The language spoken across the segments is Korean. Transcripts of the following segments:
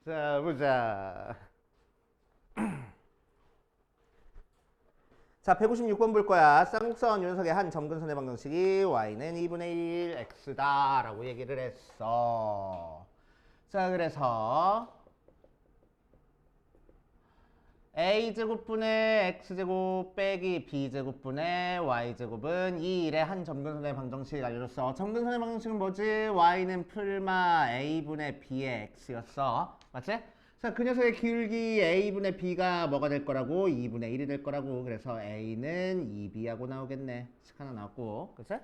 자, 보자. 자, 156번 볼 거야. 쌍곡선 윤석의 한 점근선의 방정식이 y는 2분의 1 x다 라고 얘기를 했어. 자, 그래서 a제곱분의 x제곱 빼기 b제곱분의 y제곱은 이 일의 한 점근선의 방정식 알려줬어. 점근선의 방정식은 뭐지? y는 풀마 a분의 b의 x였어. 맞지? 자, 그 녀석의 기울기 a분의 b가 뭐가 될 거라고? 2분의 1이 될 거라고. 그래서 a는 2b하고 나오겠네. 식 하나 나왔고. 그치?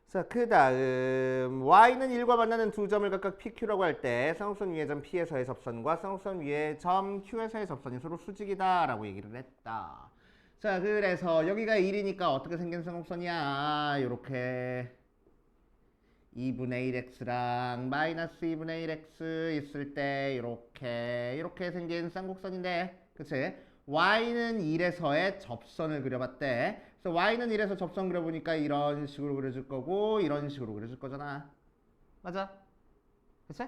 자, 그 다음 y는 1과 만나는 두 점을 각각 pq라고 할 때 쌍곡선 위의 점 p에서의 접선과 쌍곡선 위의 점 q에서의 접선이 서로 수직이다 라고 얘기를 했다. 자, 그래서 여기가 1이니까 어떻게 생긴 쌍곡선이야? 요렇게 2분의 1x랑 마이너스 2분의 1x 있을 때 이렇게 생긴 쌍곡선인데, 그치? y는 1에서의 접선을 그려봤대. 그래서 y는 1에서 접선 그려보니까 이런 식으로 그려줄 거고 이런 식으로 그려줄 거잖아. 맞아? 그치?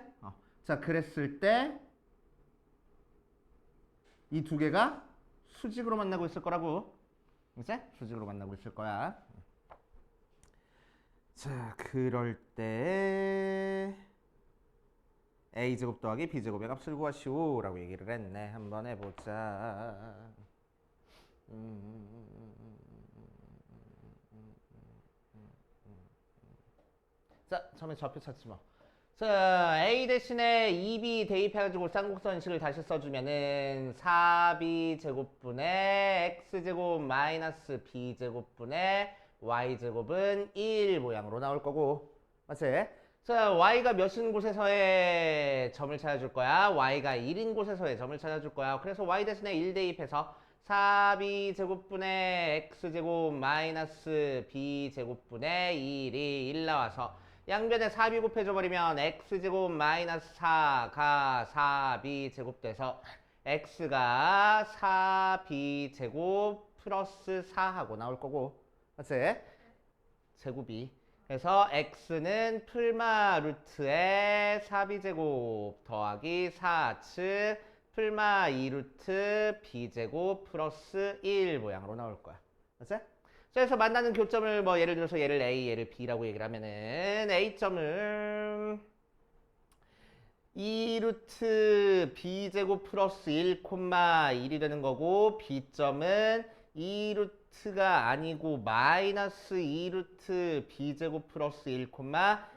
자, 그랬을 때 이 두 개가 수직으로 만나고 있을 거라고. 그치? 수직으로 만나고 있을 거야. 자, 그럴 때 a제곱 더하기 b제곱의 값을 구하시오 라고 얘기를 했네. 한번 해보자. 자, 처음에 좌표 찾지 뭐. 자, a 대신에 2b 대입해가지고 쌍곡선식을 다시 써주면은 4b 제곱분의 x제곱 마이너스 b제곱분의 y제곱은 1 모양으로 나올 거고. 맞지? 자, y가 몇인 곳에서의 점을 찾아줄 거야? y가 1인 곳에서의 점을 찾아줄 거야. 그래서 y 대신에 1 대입해서 4b 제곱분의 x제곱 마이너스 b제곱분의 1이 1 나와서 양변에 4b 곱해줘버리면 x제곱 마이너스 4가 4b 제곱 돼서 x가 4b 제곱 플러스 4하고 나올 거고. 맞지? 제곱이. 그래서 x는 풀마 루트의 4b 제곱 더하기 4츠 풀마 2루트 b제곱 플러스 1 모양으로 나올 거야. 맞지? 그래서 만나는 교점을 뭐 예를 들어서 얘를 A, 얘를 B라고 얘기를 하면은 A점을 2루트 B제곱 플러스 1, 1이 되는 거고 B점은 2루트가 아니고 마이너스 2루트 B제곱 플러스 1,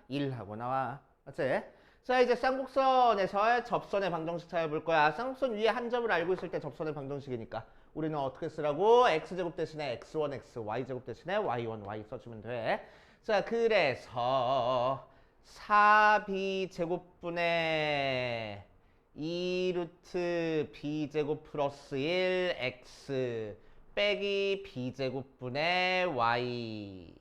1 하고 나와. 맞지? 자, 이제 쌍곡선에서의 접선의 방정식 찾아볼 거야. 쌍곡선 위에 한 점을 알고 있을 때 접선의 방정식이니까 우리는 어떻게 쓰라고? x제곱 대신에 x1, x, y제곱 대신에 y1, y 써주면 돼. 자, 그래서 4b 제곱분의 2루트 b제곱 플러스 1 x 빼기 b제곱분의 y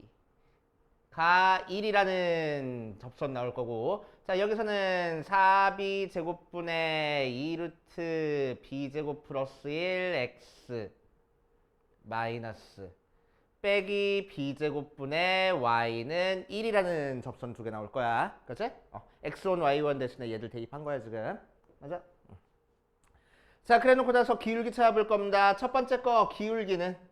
가 1이라는 접선 나올 거고, 자, 여기서는 4b 제곱분의 2루트 b제곱 플러스 1 x 마이너스 빼기 b제곱분의 y는 1이라는 접선 두 개 나올 거야. 그치? x1, y1 대신에 얘들 대입한 거야 지금. 맞아? 자, 그래 놓고 나서 기울기 찾아볼 겁니다. 첫 번째 거 기울기는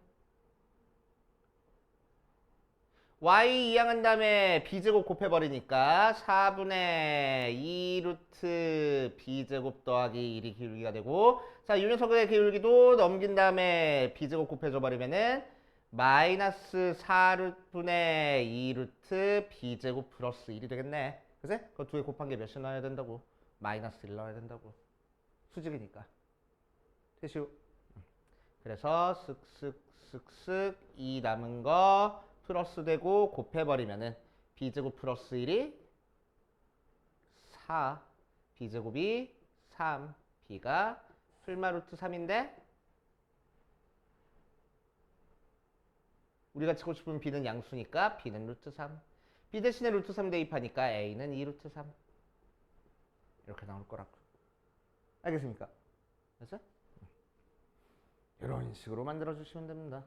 y 이항한 다음에 b제곱 곱해버리니까 4분의 2루트 b제곱 더하기 1이 기울기가 되고, 자, 이 녀석의 기울기도 넘긴 다음에 b제곱 곱해줘버리면은 마이너스 4분의 2루트 b제곱 플러스 1이 되겠네. 그치? 그 두 개 곱한 게 몇이 나와야 된다고? 마이너스 1 나와야 된다고. 수직이니까. 되시오. 그래서 쓱쓱쓱쓱 이 남은 거 플러스 되고 곱해버리면은 b제곱 플러스 1이 4, b제곱이 3, b가 풀마 루트 3인데 우리가 치고 싶은 b는 양수니까 b는 루트 3, b 대신에 루트 3 대입하니까 a는 2 루트 3 이렇게 나올 거라고. 알겠습니까? 그래서 이런 식으로 만들어 주시면 됩니다.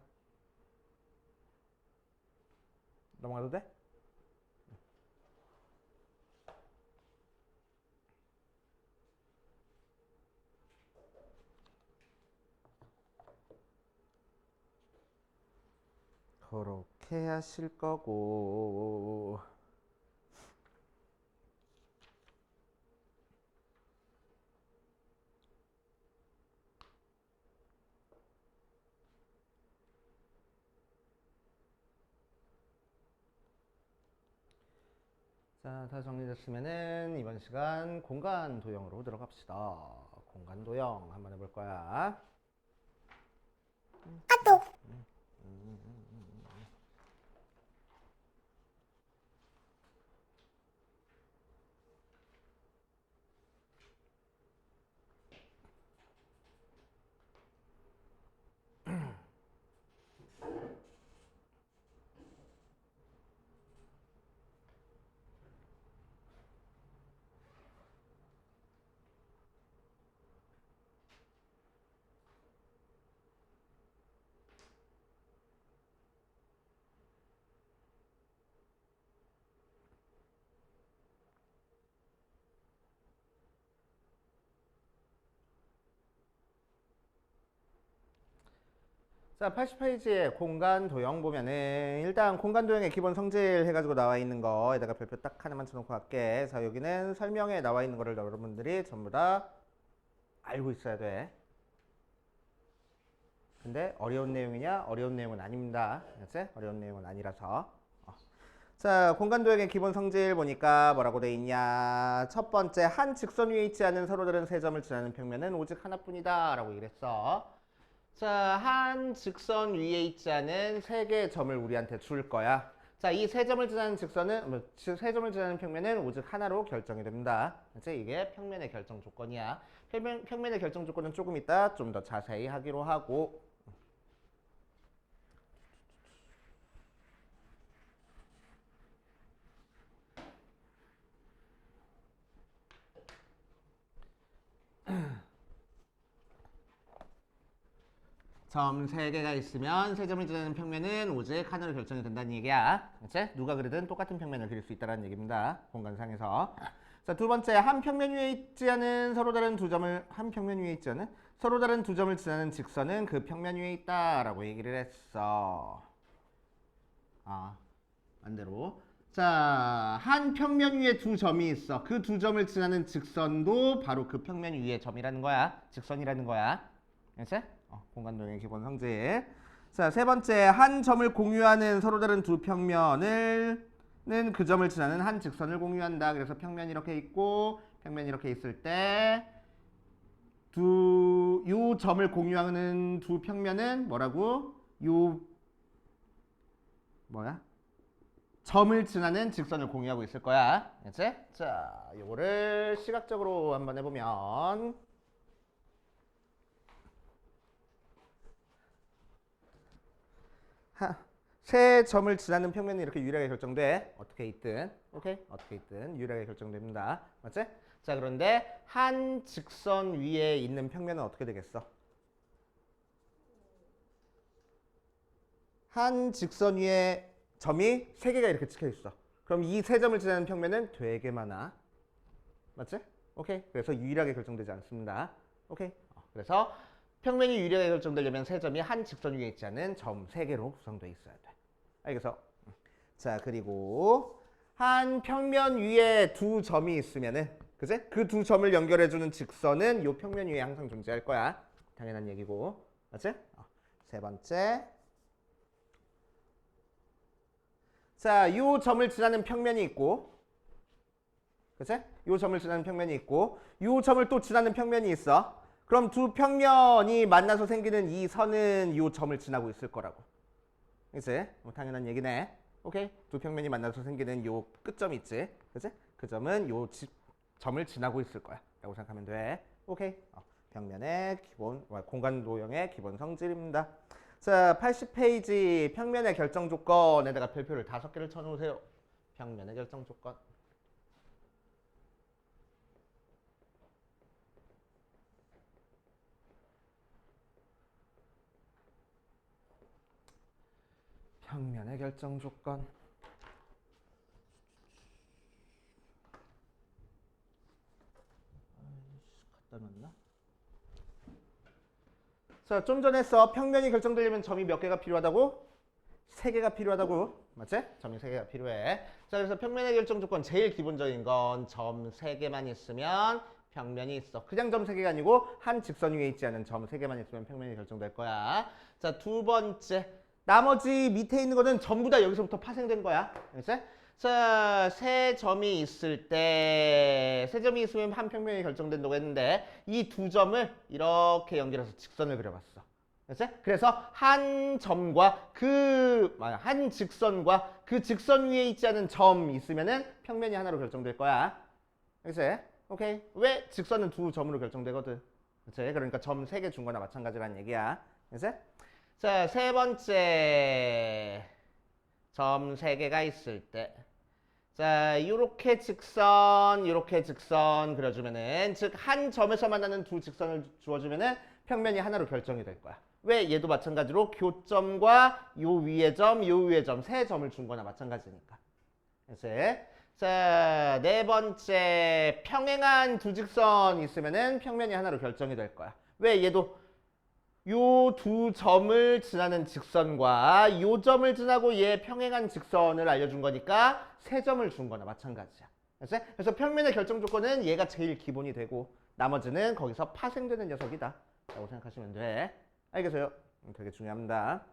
넘어가도 돼? 그렇게 하실 거고. 자, 다 정리됐으면은 이번 시간 공간 도형으로 들어갑시다. 공간 도형 한번 해볼 거야. 자, 80페이지에 공간 도형 보면은 일단 공간 도형의 기본 성질 해가지고 나와 있는 거에다가 별표 딱 하나만 쳐놓고 갈게. 자, 여기는 설명에 나와 있는 거를 여러분들이 전부 다 알고 있어야 돼. 근데 어려운 내용이냐? 어려운 내용은 아닙니다. 알았지? 어려운 내용은 아니라서. 자, 공간 도형의 기본 성질 보니까 뭐라고 돼 있냐? 첫 번째, 한 직선 위에 있지 않은 서로 다른 세 점을 지나는 평면은 오직 하나뿐이다 라고 얘기했어. 자, 한 직선 위에 있지 않은 세 개의 점을 우리한테 줄 거야. 자, 이 세 점을 지나는 직선은 세 점을 지나는 평면은 오직 하나로 결정이 됩니다. 그치? 이게 평면의 결정 조건이야. 평면의 결정 조건은 조금 이따 좀 더 자세히 하기로 하고. 점 3개가 있으면 세 점을 지나는 평면은 오직 하나로 결정이 된다는 얘기야. 그치? 누가 그리든 똑같은 평면을 그릴 수 있다는 얘기입니다. 공간상에서. 자, 두 번째, 한 평면 위에 있지 않은 서로 다른 두 점을 지나는 직선은 그 평면 위에 있다라고 얘기를 했어. 반대로. 자, 한 평면 위에 두 점이 있어. 그 두 점을 지나는 직선도 바로 그 평면 위의 점이라는 거야. 직선이라는 거야. 알겠지? 공간도형의 기본 성질. 자, 세 번째, 한 점을 공유하는 서로 다른 두 평면은 그 점을 지나는 한 직선을 공유한다. 그래서 평면이 이렇게 있고 평면이 이렇게 있을 때 요 점을 공유하는 두 평면은 뭐라고? 점을 지나는 직선을 공유하고 있을 거야. 알겠지? 자, 요거를 시각적으로 한번 해보면 세 점을 지나는 평면이 이렇게 유리하게 결정돼. 어떻게 있든. 오케이? 어떻게 있든 유리하게 결정됩니다. 맞지? 자, 그런데 한 직선 위에 있는 평면은 어떻게 되겠어? 한 직선 위에 점이 세 개가 이렇게 찍혀 있어. 그럼 이 세 점을 지나는 평면은 되게 많아. 맞지? 오케이? 그래서 유일하게 결정되지 않습니다. 오케이? 그래서 평면이 유리하게 결정되려면 세 점이 한 직선 위에 있지 않은 점 3개로 구성되어 있어야 돼. 알겠어? 자, 그리고 한 평면 위에 두 점이 있으면은, 그제? 그 두 점을 연결해주는 직선은 이 평면 위에 항상 존재할 거야. 당연한 얘기고. 맞지? 세 번째. 자, 이 점을 지나는 평면이 있고, 그치? 이 점을 지나는 평면이 있고, 이 점을 또 지나는 평면이 있어. 그럼 두 평면이 만나서 생기는 이 선은 이 점을 지나고 있을 거라고. 그치? 당연한 얘기네. 오케이? 두 평면이 만나서 생기는 요 끝점 있지? 그치? 그 점은 점을 지나고 있을 거야. 라고 생각하면 돼. 오케이? 평면의 기본, 공간 도형의 기본 성질입니다. 자, 80페이지 평면의 결정 조건에다가 별표를 5개를 쳐놓으세요. 평면의 결정 조건. 평면의 결정 조건. 갖다 놨나? 자, 좀 전에 했어. 평면이 결정되려면 점이 몇 개가 필요하다고? 세 개가 필요하다고. 맞지? 점이 세 개가 필요해. 자, 그래서 평면의 결정 조건 제일 기본적인 건 점 세 개만 있으면 평면이 있어. 그냥 점 세 개가 아니고 한 직선 위에 있지 않은 점 세 개만 있으면 평면이 결정될 거야. 자, 두 번째. 나머지 밑에 있는 거는 전부 다 여기서부터 파생된 거야. 알겠지? 자, 세 점이 있을 때, 세 점이 있으면 한 평면이 결정된다고 했는데, 이 두 점을 이렇게 연결해서 직선을 그려봤어. 알겠지? 그래서 한 점과 한 직선과 그 직선 위에 있지 않은 점이 있으면은 평면이 하나로 결정될 거야. 알겠지? 오케이. 왜? 직선은 두 점으로 결정되거든. 그치? 그러니까 점 세 개 준 거나 마찬가지라는 얘기야. 알겠지? 자, 세 번째. 점 세 개가 있을 때. 자, 요렇게 직선 그려주면은, 즉, 한 점에서 만나는 두 직선을 주어주면은 평면이 하나로 결정이 될 거야. 왜? 얘도 마찬가지로 교점과 요 위의 점, 요 위의 점, 세 점을 준 거나 마찬가지니까. 그치? 자, 네 번째, 평행한 두 직선이 있으면은 평면이 하나로 결정이 될 거야. 왜? 얘도 요 두 점을 지나는 직선과 요 점을 지나고 얘 평행한 직선을 알려준 거니까 세 점을 준 거나 마찬가지야. 그래서 평면의 결정 조건은 얘가 제일 기본이 되고 나머지는 거기서 파생되는 녀석이다 라고 생각하시면 돼. 알겠어요? 되게 중요합니다.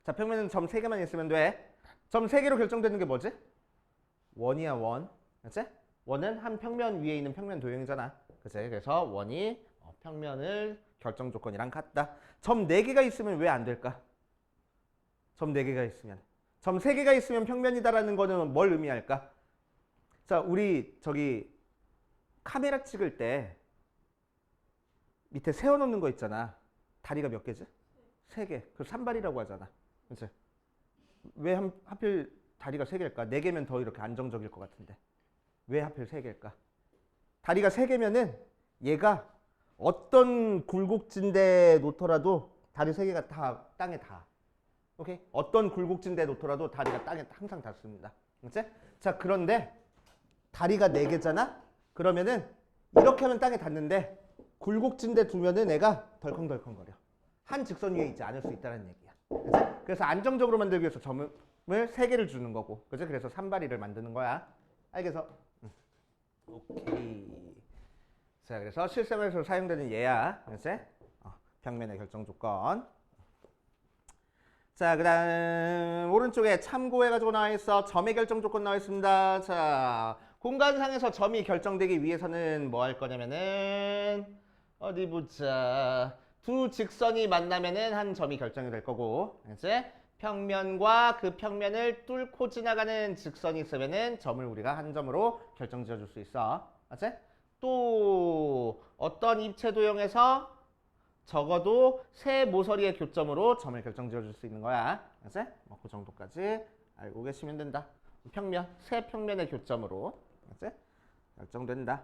자, 평면은 점 3개만 있으면 돼. 점 3개로 결정되는 게 뭐지? 원이야, 원. 그치? 원은 한 평면 위에 있는 평면 도형이잖아. 그치? 그래서 원이 평면을 결정 조건이랑 같다. 점 4개가 있으면 왜 안 될까? 점 4개가 있으면. 점 3개가 있으면 평면이다라는 거는 뭘 의미할까? 자, 우리 저기 카메라 찍을 때 밑에 세워놓는 거 있잖아. 다리가 몇 개지? 3개. 그 산발이라고 하잖아. 그치? 왜 하필 다리가 3개일까? 4개면 더 이렇게 안정적일 것 같은데. 왜 하필 3개일까? 다리가 3개면은 얘가 어떤 굴곡진대에 놓더라도 다리 3개가 다 땅에 닿아. 오케이? 어떤 굴곡진대에 놓더라도 다리가 땅에 항상 닿습니다. 그치? 자, 그런데 다리가 4개잖아? 그러면은 이렇게 하면 땅에 닿는데 굴곡진대 두면은 애가 덜컹덜컹거려. 한 직선 위에 있지 않을 수 있다는 얘기야. 그치? 그래서 안정적으로 만들기 위해서 점을 3개를 주는 거고. 그치? 그래서 산발이를 만드는 거야. 알겠어? 오케이. 자, 그래서 실생활에서 사용되는 얘야. 그치? 평면의 결정 조건. 자, 그 다음 오른쪽에 참고해가지고 나와 있어. 점의 결정 조건 나와 있습니다. 자, 공간상에서 점이 결정되기 위해서는 뭐 할 거냐면은 어디 보자. 두 직선이 만나면은 한 점이 결정이 될 거고, 그치? 평면과 그 평면을 뚫고 지나가는 직선이 있으면은 점을 우리가 한 점으로 결정 지어줄 수 있어. 맞지? 또 어떤 입체 도형에서 적어도 세 모서리의 교점으로 점을 결정 지어줄 수 있는 거야. 알았지? 그 정도까지 알고 계시면 된다. 평면, 세 평면의 교점으로. 알았지? 결정된다.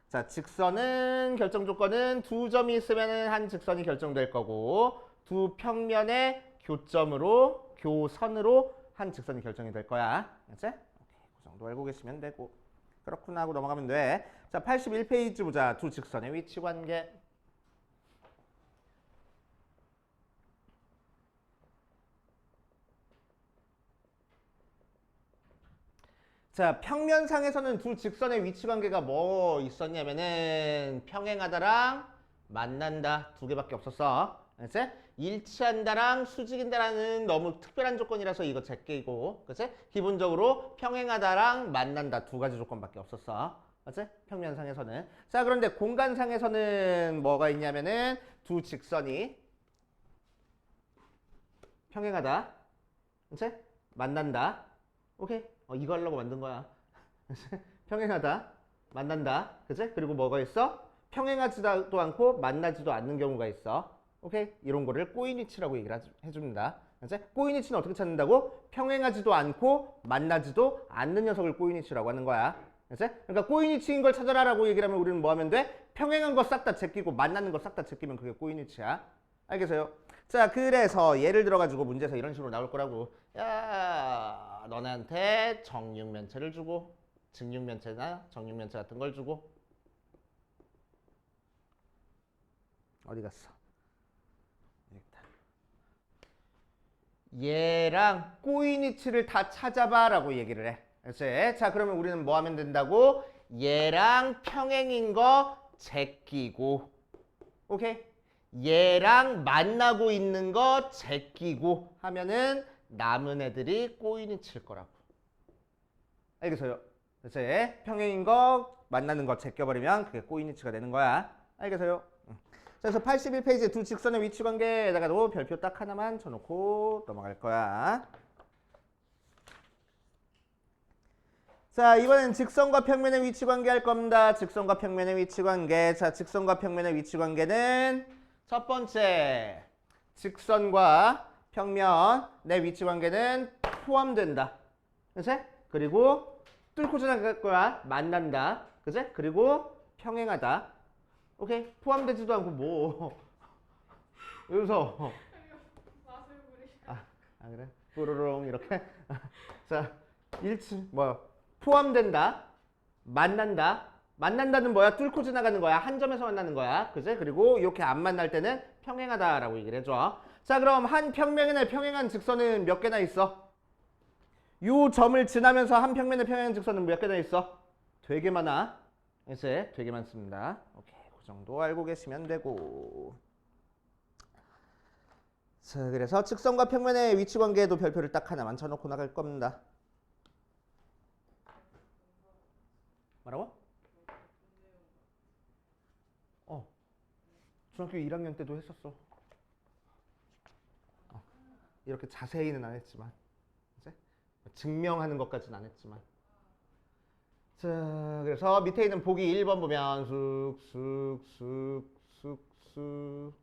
자, 직선은 결정 조건은 두 점이 있으면 한 직선이 결정될 거고 두 평면의 교점으로, 교선으로 한 직선이 결정이 될 거야. 알았지? 오케이, 그 정도 알고 계시면 되고. 그렇구나 하고 넘어가면 돼. 자, 81페이지 보자. 두 직선의 위치 관계. 자, 평면상에서는 두 직선의 위치 관계가 뭐 있었냐면은 평행하다랑 만난다 두 개밖에 없었어. 알았지? 일치한다랑 수직인다라는 너무 특별한 조건이라서 이거 제끼고, 그치? 기본적으로 평행하다랑 만난다 두 가지 조건밖에 없었어. 맞지? 평면상에서는. 자, 그런데 공간상에서는 뭐가 있냐면은 두 직선이 평행하다, 그치? 만난다. 오케이? 이거 하려고 만든 거야. 평행하다, 만난다, 그치? 그리고 뭐가 있어? 평행하지도 않고 만나지도 않는 경우가 있어. 오케이? 이런 거를 꼬인위치라고 얘기를 해줍니다. 그치? 꼬인위치는 어떻게 찾는다고? 평행하지도 않고 만나지도 않는 녀석을 꼬인위치라고 하는 거야. 그치? 그러니까 꼬인위치인 걸 찾아라라고 얘기를 하면 우리는 뭐 하면 돼? 평행한 거 싹 다 제끼고 만나는 거 싹 다 제끼면 그게 꼬인위치야. 알겠어요? 자, 그래서 예를 들어가지고 문제에서 이런 식으로 나올 거라고. 야, 너네한테 정육면체를 주고 직육면체나 정육면체 같은 걸 주고 어디 갔어? 여기다. 얘랑 꼬인 위치를 다 찾아봐 라고 얘기를 해. 그치? 자, 그러면 우리는 뭐 하면 된다고? 얘랑 평행인 거 제끼고, 오케이? 얘랑 만나고 있는 거 제끼고 하면은 남은 애들이 꼬인 위치일 거라고. 알겠어요? 그치? 평행인 거 만나는 거 제껴버리면 그게 꼬인 위치가 되는 거야. 알겠어요? 그래서 81페이지 두 직선의 위치 관계에다가도 별표 딱 하나만 쳐놓고 넘어갈 거야. 자, 이번엔 직선과 평면의 위치 관계 할 겁니다. 직선과 평면의 위치 관계. 자, 직선과 평면의 위치 관계는 첫 번째, 직선과 평면의 위치 관계는 포함된다. 그치? 그리고 뚫고 지나갈 거야. 만난다. 그치? 그리고 평행하다. 오케이? 포함되지도 않고 뭐. 여기서 그래? 뽀로롱 이렇게. 자, 포함된다. 만난다. 만난다는 뭐야? 뚫고 지나가는 거야. 한 점에서 만나는 거야. 그지? 그리고 이렇게 안 만날 때는 평행하다라고 얘기를 해줘. 자, 그럼 한 평면에 평행한 직선은 몇 개나 있어? 요 점을 지나면서 한 평면에 평행한 직선은 몇 개나 있어? 되게 많아. 이제 되게 많습니다. 오케이, 그 정도 알고 계시면 되고. 자, 그래서 직선과 평면의 위치 관계에도 별표를 딱 하나만 쳐놓고 나갈 겁니다. 뭐라고? 중학교 1학년 때도 했었어. 이렇게 자세히는 안 했지만, 이제 증명하는 것까지는 안 했지만. 자, 그래서 밑에 있는 보기 1번 보면 쑥쑥쑥쑥쑥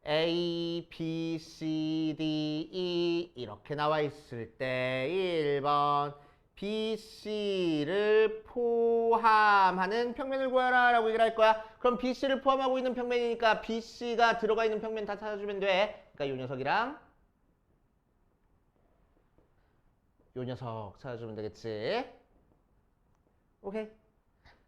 A, B, C, D, E 이렇게 나와 있을 때 1번 B, C를 포함하는 평면을 구하라 라고 얘기를 할 거야. 그럼 B, C를 포함하고 있는 평면이니까 B, C가 들어가 있는 평면 다 찾아주면 돼. 그러니까 요 녀석이랑 요 녀석 찾아주면 되겠지. 오케이.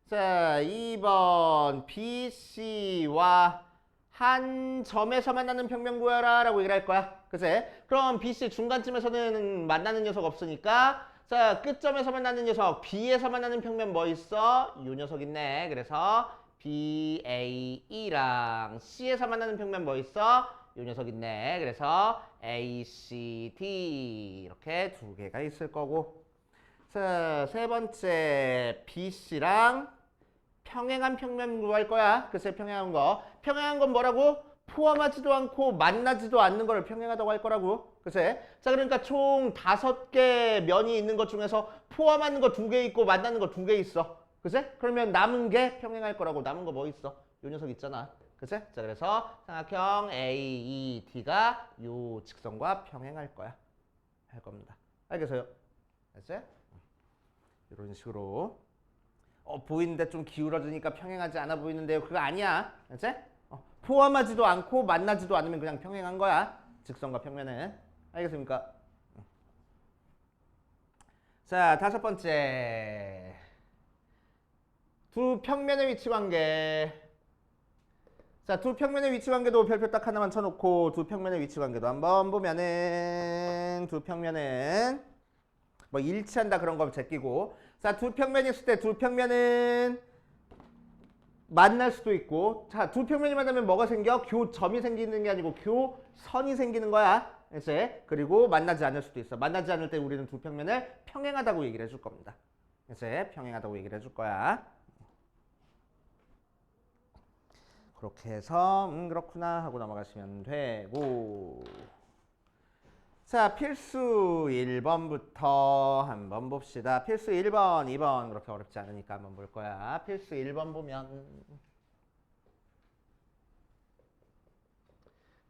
자, 2번 B, C와 한 점에서 만나는 평면 구하라 라고 얘기를 할 거야. 그치? 그럼 BC 중간쯤에서는 만나는 녀석 없으니까 자, 끝점에서 만나는 녀석 B에서 만나는 평면 뭐 있어? 요 녀석 있네. 그래서 BAE랑 C에서 만나는 평면 뭐 있어? 요 녀석 있네. 그래서 ACD 이렇게 두 개가 있을 거고. 자, 세 번째 BC랑 평행한 평면 구할 거야. 글쎄, 평행한 거. 평행한 건 뭐라고? 포함하지도 않고 만나지도 않는 걸 평행하다고 할 거라고. 글쎄. 자, 그러니까 총 5개 면이 있는 것 중에서 포함하는 거 2개 있고 만나는 거 2개 있어. 글쎄? 그러면 남은 게 평행할 거라고. 남은 거 뭐 있어? 요 녀석 있잖아. 글쎄? 자, 그래서 삼각형 AED가 요 직선과 평행할 거야. 할 겁니다. 알겠어요? 글쎄? 이런 식으로. 보이는데 좀 기울어지니까 평행하지 않아 보이는데요. 그거 아니야. 알지? 포함하지도 않고 만나지도 않으면 그냥 평행한 거야. 직선과 평면은. 알겠습니까? 자, 5번째. 두 평면의 위치 관계. 자, 두 평면의 위치 관계도 별표 딱 하나만 쳐놓고 두 평면의 위치 관계도 한번 보면은 두 평면은 뭐 일치한다 그런 거 제끼고 자, 두 평면이 있을 때 두 평면은 만날 수도 있고 자, 두 평면이 만나면 뭐가 생겨? 교점이 생기는 게 아니고 교선이 생기는 거야. 이제 그리고 만나지 않을 수도 있어. 만나지 않을 때 우리는 두 평면을 평행하다고 얘기를 해줄 겁니다. 이제 평행하다고 얘기를 해줄 거야. 그렇게 해서 그렇구나 하고 넘어가시면 되고 자, 필수 1번부터 한번 봅시다. 필수 1번, 2번 그렇게 어렵지 않으니까 한번 볼 거야. 필수 1번 보면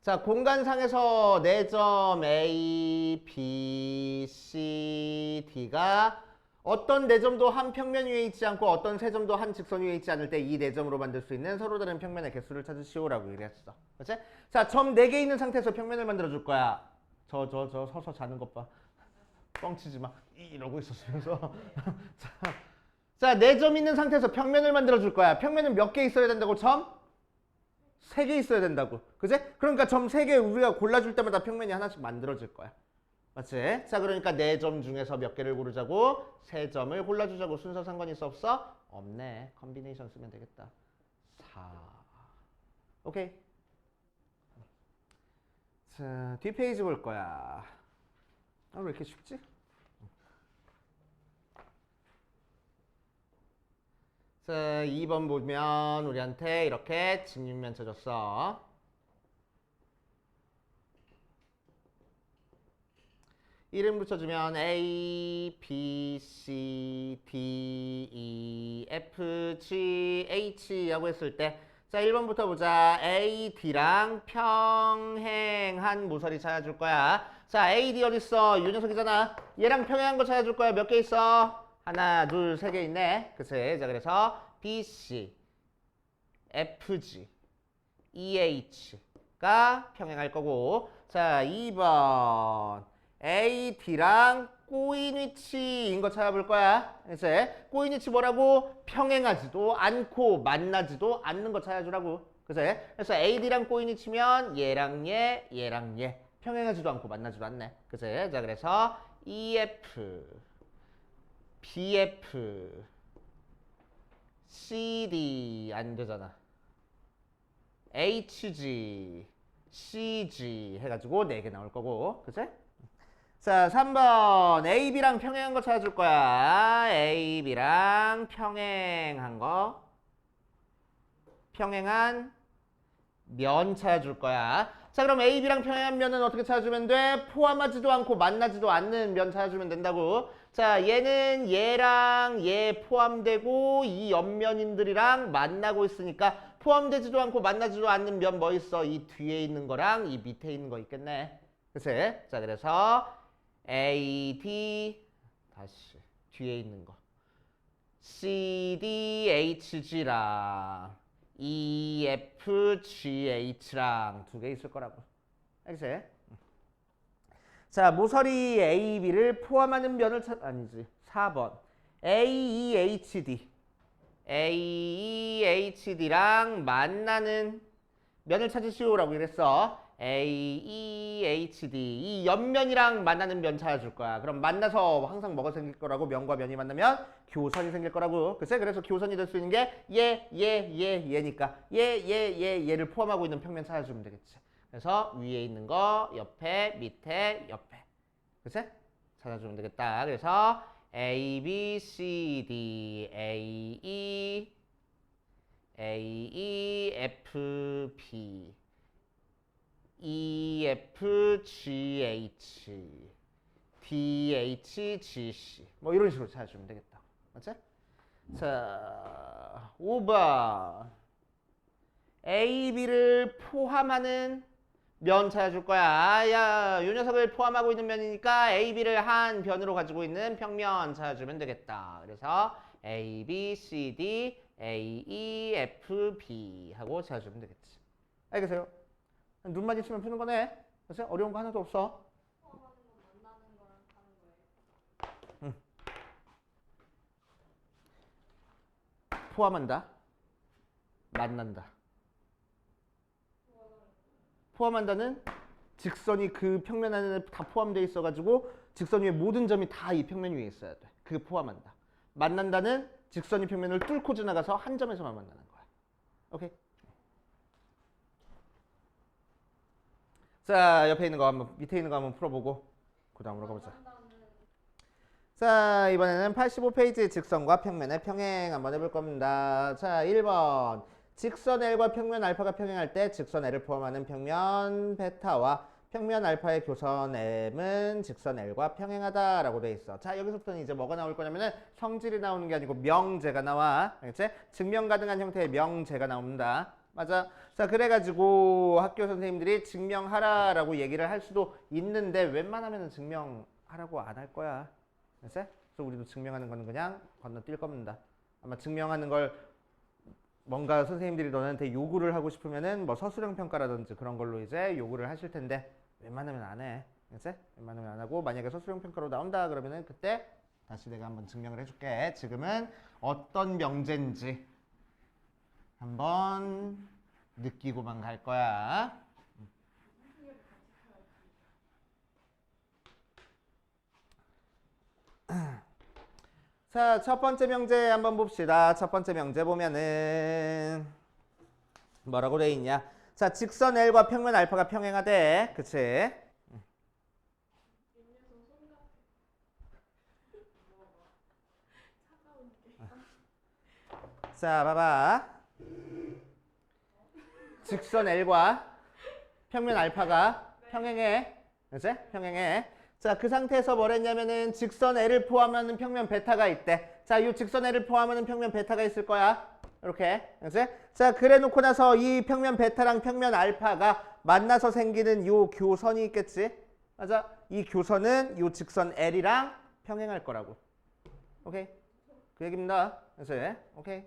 자, 공간상에서 4점 A, B, C, D가 어떤 4점도 한 평면 위에 있지 않고 어떤 3점도 한 직선 위에 있지 않을 때 이 4점으로 만들 수 있는 서로 다른 평면의 개수를 찾으시오라고 얘기했어. 그렇지? 자, 점 4개 있는 상태에서 평면을 만들어 줄 거야. 저 서서 자는 것 봐. 뻥치지 마. 이러고 있었으면서. 자, 4점 있는 상태에서 평면을 만들어 줄 거야. 평면은 몇 개 있어야 된다고? 점? 세 개 있어야 된다고. 그제? 그러니까 점 3개 우리가 골라줄 때마다 평면이 하나씩 만들어질 거야. 맞지? 자, 그러니까 4점 중에서 몇 개를 고르자고? 3점을 골라주자고. 순서 상관 있어 없어? 없네. 컨비네이션 쓰면 되겠다. 4. 오케이. 자, 뒷페이지 볼 거야. 왜 이렇게 쉽지? 자, 2번 보면 우리한테 이렇게 직육면 쳐줬어. 이름 붙여주면 A, B, C, D, E, F, G, H 하고 했을 때 자, 1번부터 보자. A, D랑 평행한 모서리 찾아줄 거야. 자, A, D 어딨어? 이 녀석이잖아. 얘랑 평행한 거 찾아줄 거야. 몇 개 있어? 하나, 둘, 3개 있네. 그치? 자, 그래서 B, C, F, G, E, H가 평행할 거고 자, 2번 A, D랑 꼬인 위치인 거 찾아볼 거야. 그치? 꼬인 위치 뭐라고? 평행하지도 않고 만나지도 않는 거 찾아주라고. 그치? 그래서 A, D랑 꼬인 위치면 얘랑 얘, 얘랑 얘. 평행하지도 않고 만나지도 않네. 그치? 자, 그래서 EF, BF, CD 안 되잖아. HG, CG 해가지고 4개 나올 거고. 그치? 자, 3번 AB랑 평행한 거 찾아줄 거야. AB랑 평행한 거. 평행한 면 찾아줄 거야. 자, 그럼 AB랑 평행한 면은 어떻게 찾아주면 돼? 포함하지도 않고 만나지도 않는 면 찾아주면 된다고. 자, 얘는 얘랑 얘 포함되고 이 옆면인들이랑 만나고 있으니까 포함되지도 않고 만나지도 않는 면 뭐 있어? 이 뒤에 있는 거랑 이 밑에 있는 거 있겠네. 그치? 자, 그래서 AD 다시 뒤에 있는 거 CDHG랑 EFGH랑 2개 있을 거라고. 알겠지? 자, 모서리 AB를 포함하는 면을 아니지. 4번 AEHD AEHD랑 만나는 면을 찾으시오라고 이랬어. AEHD 이 옆면이랑 만나는 면 찾아줄 거야. 그럼 만나서 항상 뭐가 생길 거라고? 면과 면이 만나면 교선이 생길 거라고. 그치? 그래서 교선이 될 수 있는 게 얘니까 얘를 포함하고 있는 평면 찾아주면 되겠지. 그래서 위에 있는 거 옆에 밑에 옆에 그치? 찾아주면 되겠다. 그래서 A, B, C, D, A, E, F, P EFGH, DHGC 뭐 이런 식으로 찾아주면 되겠다. 맞지? 자, 5번 AB를 포함하는 면 찾아줄 거야. 야, 이 녀석을 포함하고 있는 면이니까 AB를 한 변으로 가지고 있는 평면 찾아주면 되겠다. 그래서 A, B, C, D, A, E, F, B 하고 찾아주면 되겠지. 알겠어요? 눈만 있으면 푸는 거네. 그래서 어려운 거 하나도 없어. 응. 포함한다. 만난다. 포함한다는 직선이 그 평면 안에 다 포함되어 있어가지고 직선 위에 모든 점이 다 이 평면 위에 있어야 돼. 그게 포함한다. 만난다는 직선이 평면을 뚫고 지나가서 한 점에서만 만나는 거야. 오케이? 자, 옆에 있는 거 한번 밑에 있는 거 한번 풀어보고 그 다음으로 가보자. 자, 이번에는 85페이지 직선과 평면의 평행 한번 해볼 겁니다. 자, 1번 직선 L과 평면 알파가 평행할 때 직선 L을 포함하는 평면 베타와 평면 알파의 교선 M은 직선 L과 평행하다라고 돼 있어. 자, 여기서부터는 이제 뭐가 나올 거냐면은 성질이 나오는 게 아니고 명제가 나와. 알겠지? 증명 가능한 형태의 명제가 나옵니다. 맞아. 자, 그래가지고 학교 선생님들이 증명하라라고 얘기를 할 수도 있는데 웬만하면 증명하라고 안 할 거야. 알겠지? 그래서 우리도 증명하는 거는 그냥 건너뛸 겁니다. 아마 증명하는 걸 뭔가 선생님들이 너네한테 요구를 하고 싶으면은 뭐 서술형 평가라든지 그런 걸로 이제 요구를 하실 텐데 웬만하면 안 해. 알겠지? 웬만하면 안 하고 만약에 서술형 평가로 나온다 그러면은 그때 다시 내가 한번 증명을 해줄게. 지금은 어떤 명제인지 한번 느끼고만 갈 거야. 자, 첫 번째 명제 한번 봅시다. 첫 번째 명제 보면은 뭐라고 돼 있냐? 자, 직선 L과 평면 알파가 평행하대. 그치? 자, 봐봐. 직선 L과 평면 알파가 평행해. 그치? 평행해. 자, 그 상태에서 뭘 했냐면은 직선 L을 포함하는 평면 베타가 있대. 자, 이 직선 L을 포함하는 평면 베타가 있을 거야. 이렇게. 그치? 자, 그래 놓고 나서 이 평면 베타랑 평면 알파가 만나서 생기는 요 교선이 있겠지? 맞아? 이 교선은 요 직선 L이랑 평행할 거라고. 오케이? 그 얘기입니다. 그치? 오케이?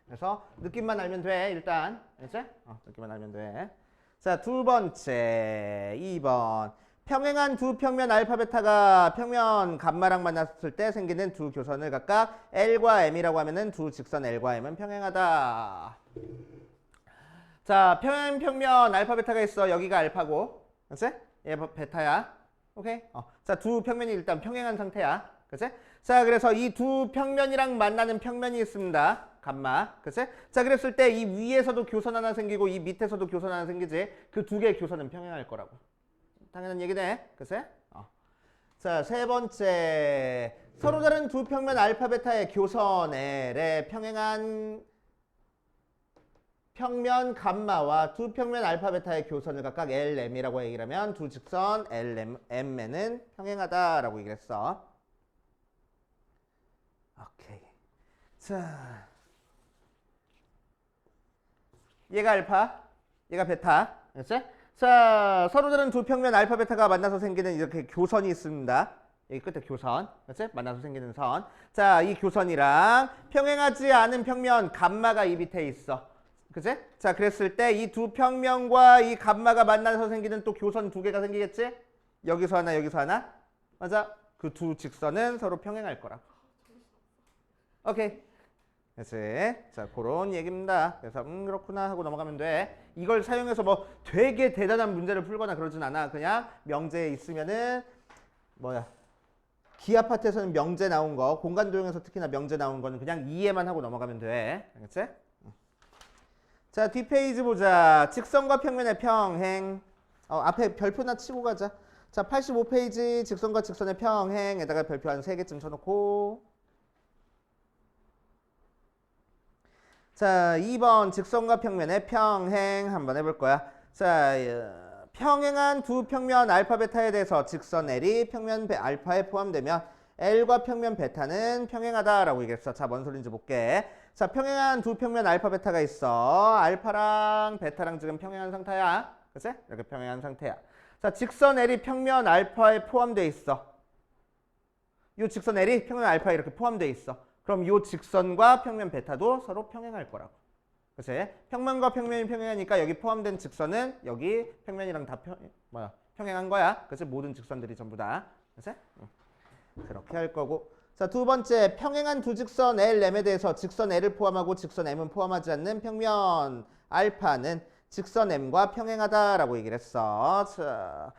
그래서 느낌만 알면 돼, 일단. 그치? 느낌만 알면 돼. 자, 두 번째, 2번. 평행한 두 평면 알파 베타가 평면 감마랑 만났을 때 생기는 두 교선을 각각 L과 M이라고 하면은 두 직선 L과 M은 평행하다. 자, 평면 알파 베타가 있어. 여기가 알파고. 그치? 얘 베타야. 오케이? 자, 두 평면이 일단 평행한 상태야. 그치? 자, 그래서 이 두 평면이랑 만나는 평면이 있습니다. 감마. 그치? 자, 그랬을 때 이 위에서도 교선 하나 생기고 이 밑에서도 교선 하나 생기지. 그 두 개의 교선은 평행할 거라고. 당연한 얘기네. 그치? 자, 세 번째. 서로 다른 두 평면 알파 베타의 교선 L에 평행한 평면 감마와 두 평면 알파 베타의 교선을 각각 LM이라고 얘기를 하면 두 직선 LM에는 평행하다라고 얘기를 했어. 오케이. 자, 얘가 알파, 얘가 베타. 그렇지? 자, 서로 다른 두 평면 알파 베타가 만나서 생기는 이렇게 교선이 있습니다. 여기 끝에 교선. 그렇지? 만나서 생기는 선. 자, 이 교선이랑 평행하지 않은 평면 감마가 이 밑에 있어. 그치? 자, 그랬을 때 이 두 평면과 이 감마가 만나서 생기는 또 교선 두 개가 생기겠지? 여기서 하나, 여기서 하나. 맞아? 그 두 직선은 서로 평행할 거라고. 오케이. 그치? 자, 그런 얘기입니다. 그래서 그렇구나 하고 넘어가면 돼. 이걸 사용해서 뭐 되게 대단한 문제를 풀거나 그러진 않아. 그냥 명제에 있으면은 뭐야? 기하 파트에서는 명제 나온 거, 공간 도형에서 특히나 명제 나온 거는 그냥 이해만 하고 넘어가면 돼. 알겠지? 자, 뒷페이지 보자. 직선과 평면의 평행. 앞에 별표나 치고 가자. 자, 85페이지 직선과 직선의 평행에다가 별표 한 3개쯤 쳐놓고. 자, 2번 직선과 평면의 평행 한번 해볼 거야. 자, 평행한 두 평면 알파 베타에 대해서 직선 L이 평면 알파에 포함되면 L과 평면 베타는 평행하다라고 얘기했어. 자, 뭔 소린지 볼게. 자, 평행한 두 평면 알파 베타가 있어. 알파랑 베타랑 지금 평행한 상태야. 그치? 이렇게 평행한 상태야. 자, 직선 L이 평면 알파에 포함되어 있어. 이 직선 L이 평면 알파에 이렇게 포함되어 있어. 그럼 이 직선과 평면 베타도 서로 평행할 거라고. 그치? 평면과 평면이 평행하니까 여기 포함된 직선은 여기 평면이랑 다 평행한 거야. 그치? 모든 직선들이 전부 다. 그치? 그렇게 할 거고. 자, 두 번째, 평행한 두 직선 LM에 대해서 직선 L을 포함하고 직선 M은 포함하지 않는 평면 알파는 직선 M과 평행하다라고 얘기를 했어. 자,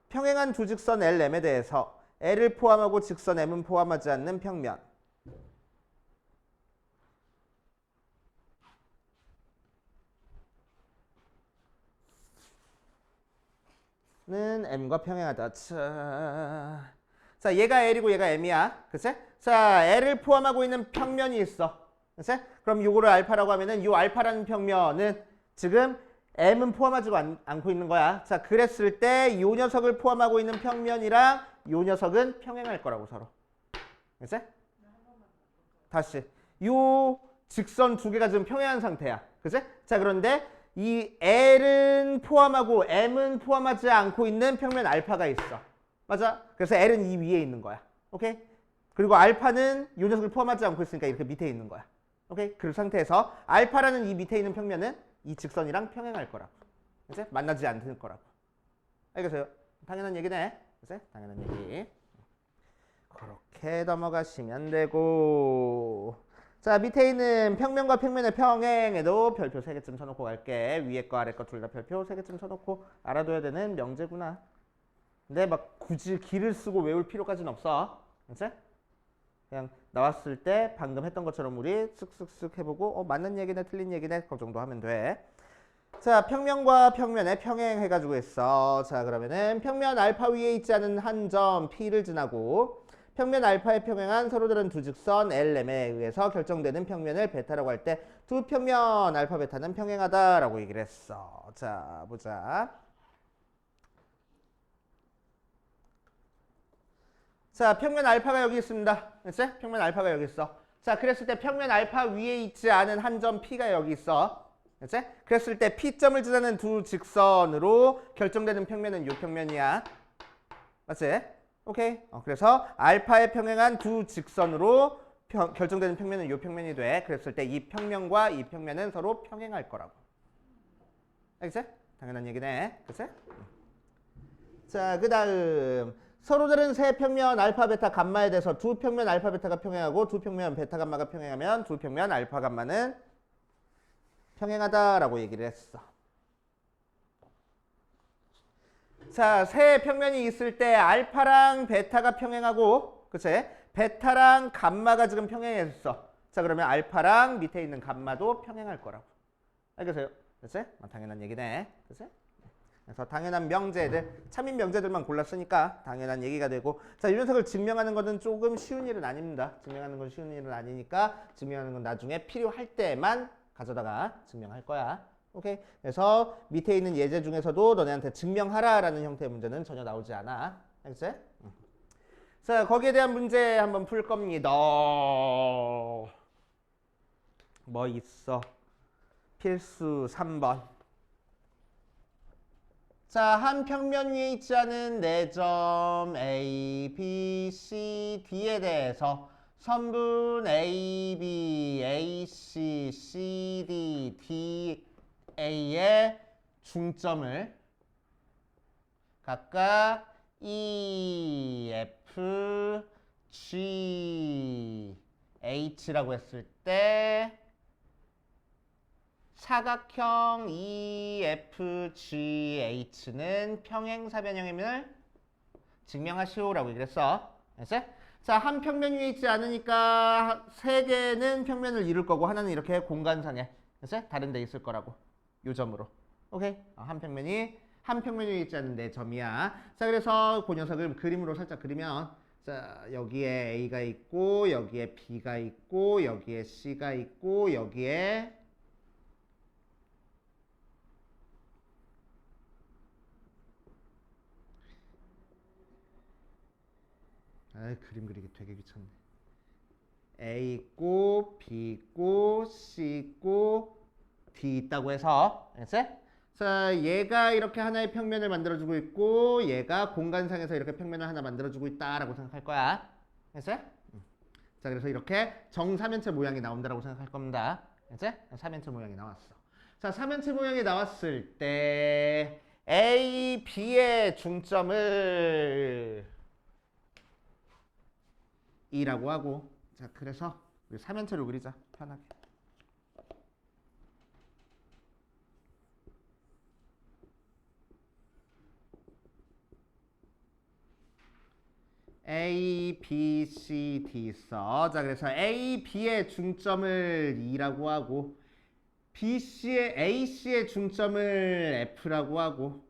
평행한 두 직선 LM에 대해서 L을 포함하고 직선 M은 포함하지 않는 평면. 는 M과 평행하다. 자, 얘가 L이고 얘가 M이야. 그치? 자, L을 포함하고 있는 평면이 있어. 그치? 그럼 요거를 알파라고 하면은 요 알파라는 평면은 지금 M은 포함하지 않고 있는 거야. 자, 그랬을 때 요 녀석을 포함하고 있는 평면이랑 요 녀석은 평행할 거라고 서로. 그치? 다시. 요 직선 두 개가 지금 평행한 상태야. 그치? 자, 그런데 이 L은 포함하고 M은 포함하지 않고 있는 평면 알파가 있어. 맞아? 그래서 L은 이 위에 있는 거야. 오케이? 그리고 알파는 이 녀석을 포함하지 않고 있으니까 이렇게 밑에 있는 거야. 오케이? 그 상태에서 알파라는 이 밑에 있는 평면은 이 직선이랑 평행할 거라고. 그치? 만나지 않을 거라고. 알겠어요? 당연한 얘기네. 그치? 당연한 얘기. 그렇게 넘어가시면 되고. 자, 밑에 있는 평면과 평면의 평행에도 별표 3개쯤 쳐놓고 갈게. 위에 거 아래 거 둘 다 별표 3개쯤 쳐놓고 알아둬야 되는 명제구나. 근데 막 굳이 길을 쓰고 외울 필요까지는 없어. 그치? 그냥 나왔을 때 방금 했던 것처럼 우리 쓱쓱쓱 해보고 맞는 얘기네 틀린 얘기네 그 정도 하면 돼. 자, 평면과 평면의 평행 해가지고 있어. 자, 그러면은 평면 알파 위에 있지 않은 한 점 P를 지나고 평면 알파에 평행한 서로 다른 두 직선 LM에 의해서 결정되는 평면을 베타라고 할 때 두 평면 알파 베타는 평행하다라고 얘기를 했어. 자, 보자. 자, 평면 알파가 여기 있습니다. 그치? 평면 알파가 여기 있어. 자, 그랬을 때 평면 알파 위에 있지 않은 한 점 P가 여기 있어. 그치? 그랬을 때 P점을 지나는 두 직선으로 결정되는 평면은 이 평면이야. 맞지? 오케이. 그래서 알파에 평행한 두 직선으로 결정되는 평면은 이 평면이 돼. 그랬을 때 이 평면과 이 평면은 서로 평행할 거라고. 알겠지? 당연한 얘기네. 그치? 자, 그 다음 서로 다른 세 평면 알파 베타 감마에 대해서 두 평면 알파 베타가 평행하고 두 평면 베타 감마가 평행하면 두 평면 알파 감마는 평행하다라고 얘기를 했어. 자, 세 평면이 있을 때 알파랑 베타가 평행하고, 그치? 베타랑 감마가 지금 평행했어. 자, 그러면 알파랑 밑에 있는 감마도 평행할 거라고. 알겠어요? 그치? 당연한 얘기네. 그치? 그래서 당연한 명제들, 참인 명제들만 골랐으니까 당연한 얘기가 되고, 자, 이 녀석을 증명하는 것은 조금 쉬운 일은 아닙니다. 증명하는 건 쉬운 일은 아니니까 증명하는 건 나중에 필요할 때만 가져다가 증명할 거야. 오케이? 그래서 밑에 있는 예제 중에서도 너네한테 증명하라라는 형태의 문제는 전혀 나오지 않아. 알겠지? 자, 거기에 대한 문제 한번 풀 겁니다. 뭐 있어? 필수 3번. 자, 한 평면 위에 있지 않은 네 점 A, B, C, D에 대해서 선분 A, B, A, C, C, D, D, A의 중점을 각각 E, F, G, H라고 했을 때 사각형 EFGH는 평행사변형임을 증명하시오라고 얘기했어. 알았지? 자, 한 평면 위에 있지 않으니까 세 개는 평면을 이룰 거고 하나는 이렇게 공간상에 알았지? 다른 데 있을 거라고. 요 점으로. 오케이? 한 평면 위에 있지 않은 네 점이야. 자, 그래서 그 녀석을 그림으로 살짝 그리면 자, 여기에 A가 있고 여기에 B가 있고 여기에 C가 있고 여기에 그림 그리기 되게 귀찮네. A 있고 B 있고 C 있고 D 있다고 해서 알겠지? 자, 얘가 이렇게 하나의 평면을 만들어주고 있고 얘가 공간상에서 이렇게 평면을 하나 만들어주고 있다라고 생각할 거야. 알겠지? 자, 그래서 이렇게 정사면체 모양이 나온다라고 생각할 겁니다. 알겠지? 사면체 모양이 나왔어. 자, 사면체 모양이 나왔을 때 A, B의 중점을 E라고 하고, 자, 그래서 우리 사면체로 그리자. 편하게. A, B, C, D 있어. 자, 그래서 A, B의 중점을 E라고 하고 B, C의 A, C의 중점을 F라고 하고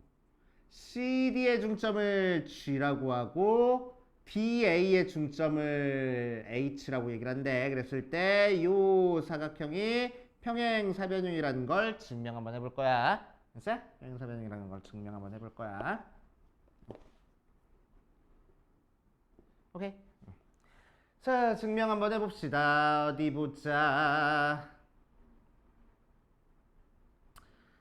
C, D의 중점을 G라고 하고 D, A의 중점을 H라고 얘기를 한대. 그랬을 때 이 사각형이 평행사변형이라는 걸 증명 한번 해볼 거야. 알았어? 평행사변형이라는 걸 증명 한번 해볼 거야. 오케이. 자, 증명 한번 해봅시다. 어디 보자.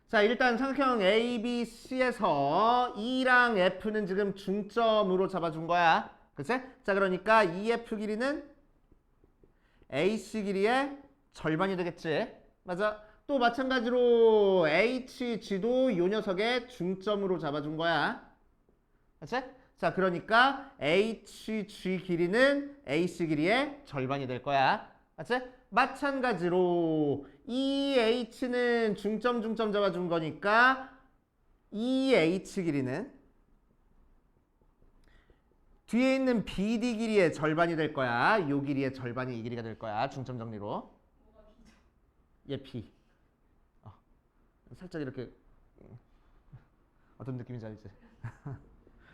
자, 일단 삼각형 ABC에서 E랑 F는 지금 중점으로 잡아준 거야. 그치? 자, 그러니까 EF 길이는 AC 길이의 절반이 되겠지. 맞아. 또 마찬가지로 HG도 이 녀석의 중점으로 잡아준 거야. 그치? 자, 그러니까 HG 길이는 AC 길이의 절반이 될 거야. 맞지? 마찬가지로 이 h는 중점 잡아준 거니까 이 h 길이는 뒤에 있는 BD 길이의 절반이 될 거야. 요 길이의 절반이 이 길이가 될 거야. 중점 정리로. 얘 B. 살짝 이렇게 어떤 느낌인지 알지?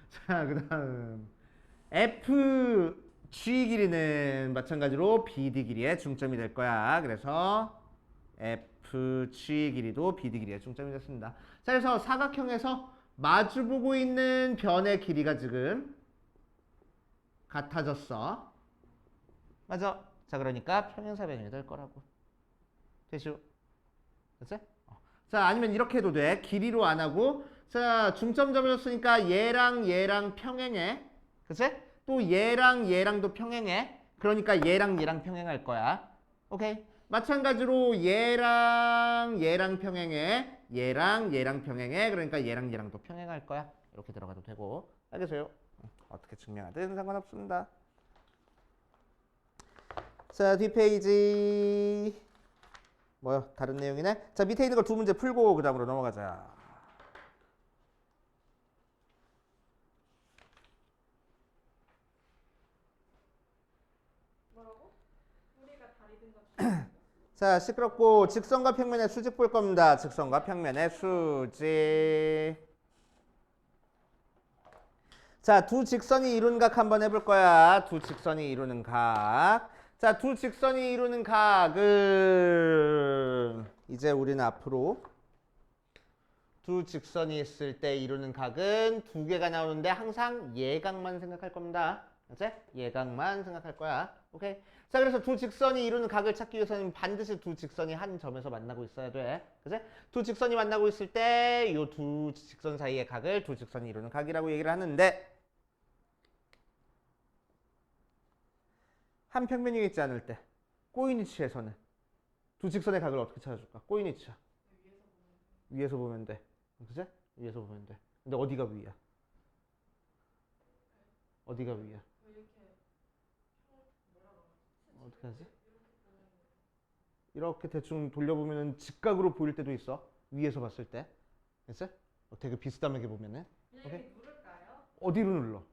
자, 그 다음 FG 길이는 마찬가지로 BD 길이의 중점이 될 거야. 그래서 FG 길이도 BD 길이의 중점이 됐습니다. 자, 그래서 사각형에서 마주보고 있는 변의 길이가 지금 같아졌어. 맞아. 자, 그러니까 평행사변이 될 거라고. 되죠? 됐지? 자, 아니면 이렇게 해도 돼. 길이로 안 하고. 자, 중점 잡아줬으니까 얘랑 평행해. 그치? 또 얘랑도 평행해. 그러니까 얘랑 평행할 거야. 오케이. 마찬가지로 얘랑 평행해. 얘랑 평행해. 그러니까 얘랑도 평행할 거야. 이렇게 들어가도 되고. 알겠어요? 어떻게 증명하든 상관없습니다. 자, 뒷페이지. 뭐요? 다른 내용이네. 자, 밑에 있는 거 두 문제 풀고 그 다음으로 넘어가자. 뭐라고? 우리가 다리 든 거. 자, 시끄럽고 직선과 평면의 수직 볼 겁니다. 직선과 평면의 수직. 자, 두 직선이 이루는 각 한번 해볼 거야. 두 직선이 이루는 각. 자, 두 직선이 이루는 각은 이제 우리는 앞으로 두 직선이 있을 때 이루는 각은 두 개가 나오는데 항상 예각만 생각할 겁니다. 알았지? 예각만 생각할 거야. 오케이? 자, 그래서 두 직선이 이루는 각을 찾기 위해서는 반드시 두 직선이 한 점에서 만나고 있어야 돼. 그치? 두 직선이 만나고 있을 때 이 두 직선 사이의 각을 두 직선이 이루는 각이라고 얘기를 하는데 한 평면이 있지 않을 때 꼬인위치에서는 두 직선의 각을 어떻게 찾아줄까? 꼬인위치야. 위에서 보면 돼. 그치? 위에서 보면 돼. 근데 어디가 위야? 어디가 위야? 어떻게 하지? 이렇게 대충 돌려보면 직각으로 보일 때도 있어. 위에서 봤을 때. 됐어? 되게 비스듬하게 보면은. 오케이? 누를까요? 어디로 눌러?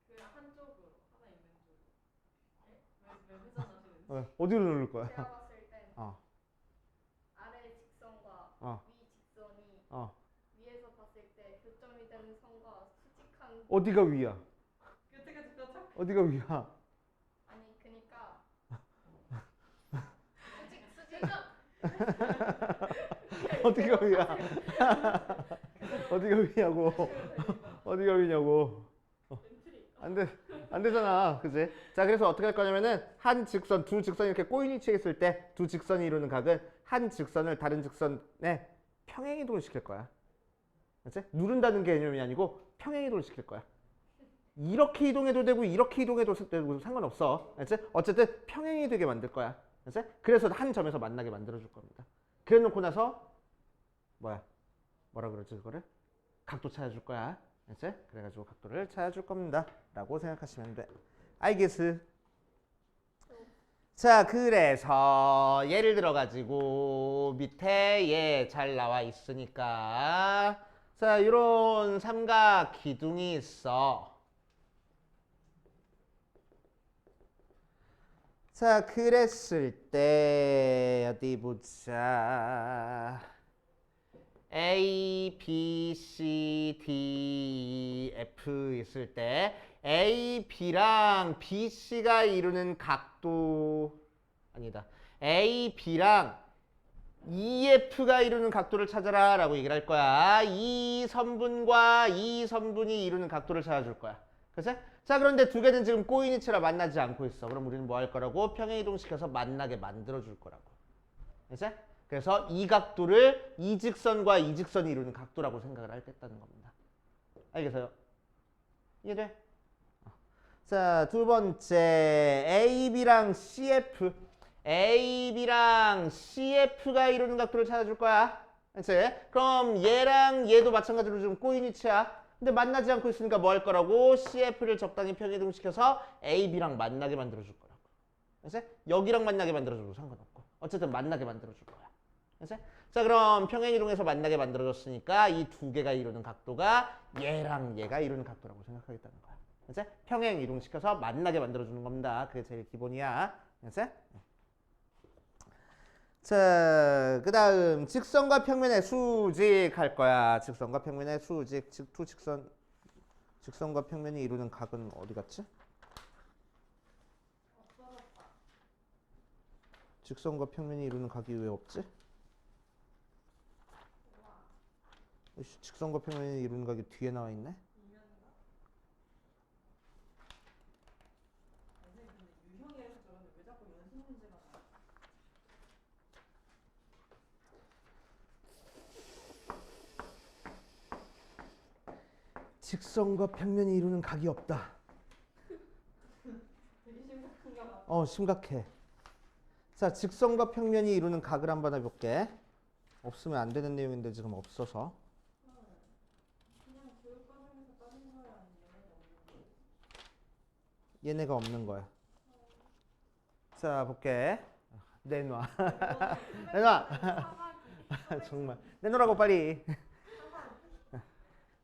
그 한쪽으로 하나 있는 쪽으로. 왜 회전하시는지. 어디로 누를 거야? 제가 봤을 땐 어. 아래 직선과 어. 위 직선이 어. 위에서 봤을 때 교점이 되는 선과 수직한. 어디가 위야? 어떻게 듣죠? 어디가 위야? 아니 그니까 수직. 어디가 위야? 어디가 위냐고? 어디가 위냐고? 안 되잖아. 그지? 자, 그래서 어떻게 할 거냐면은 한 직선, 두 직선이 이렇게 꼬인 위치에 있을 때 두 직선이 이루는 각은 한 직선을 다른 직선에 평행 이동을 시킬 거야. 그치? 누른다는 개념이 아니고 평행 이동을 시킬 거야. 이렇게 이동해도 되고 이렇게 이동해도 되고 상관없어. 그치? 어쨌든 평행이 되게 만들 거야. 그치? 그래서 한 점에서 만나게 만들어 줄 겁니다. 그래 놓고 나서 뭐라 그러지 그거를? 각도 찾아줄 거야. 그치? 그래가지고 각도를 찾아줄 겁니다. 라고 생각하시면 돼. 알겠어? 자, 그래서 예를 들어 가지고 밑에 얘 잘 나와 있으니까 자, 이런 삼각 기둥이 있어. 자, 그랬을 때 어디 보자. A, B, C, D, F 있을 때 A, B랑 B, C가 이루는 각도 아니다. A, B랑 E, F가 이루는 각도를 찾아라 라고 얘기를 할 거야. 이 선분과 이 선분이 이루는 각도를 찾아줄 거야. 그치? 자, 그런데 두 개는 지금 꼬인위치라 만나지 않고 있어. 그럼 우리는 뭐 할 거라고? 평행이동시켜서 만나게 만들어 줄 거라고. 그치? 그래서 이 각도를 이 직선과 이 직선이 이루는 각도라고 생각을 하겠다는 겁니다. 알겠어요? 이해돼? 자, 두 번째 AB랑 CF. AB랑 CF가 이루는 각도를 찾아줄 거야. 그치? 그럼 얘랑 얘도 마찬가지로 지금 꼬인 위치야. 근데 만나지 않고 있으니까 뭐 할 거라고? CF를 적당히 평행이동시켜서 AB랑 만나게 만들어 줄 거라고. 그래서 여기랑 만나게 만들어줘도 상관없고 어쨌든 만나게 만들어줄 거야. 그래서 자 그럼 평행이동에서 만나게 만들어줬으니까 이 두 개가 이루는 각도가 얘랑 얘가 이루는 각도라고 생각하겠다는 거야. 그래서 평행이동 시켜서 만나게 만들어주는 겁니다. 그게 제일 기본이야. 그래서 자, 그 다음 직선과 평면의 수직 할 거야. 직선과 평면의 수직, 두 직선과 평면이 이루는 각은 어디 갔지? 직선과 평면이 이루는 각이 왜 없지? 직선과 평면이 이루는 각이 뒤에 나와 있네. 직선과 평면이 이루는 각이 없다. 심각해. 자, 직선과 평면이 이루는 각을 한번 해볼게. 없으면 안 되는 내용인데 지금 없어서. 얘네가 없는 거야. 자, 볼게. 내놔. 내놔. 정말. 내놓으라고 빨리.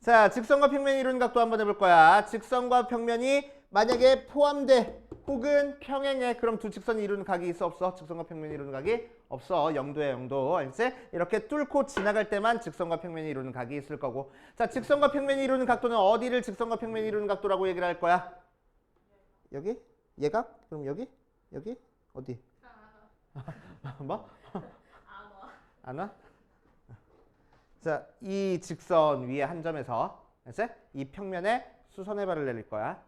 자, 직선과 평면이 이루는 각도 한번 해볼 거야. 직선과 평면이 만약에 포함돼 혹은 평행해. 그럼 두 직선이 이루는 각이 있어 없어? 직선과 평면이 이루는 각이 없어. 0도야 0도. 알겠지? 이렇게 뚫고 지나갈 때만 직선과 평면이 이루는 각이 있을 거고. 자, 직선과 평면이 이루는 각도는 어디를 직선과 평면이 이루는 각도라고 얘기를 할 거야? 여기? 얘각? 그럼 여기? 여기? 어디? 뭐? 안 와? 자, 이 직선 위에 한 점에서 알았지? 이 평면에 수선의 발을 내릴 거야.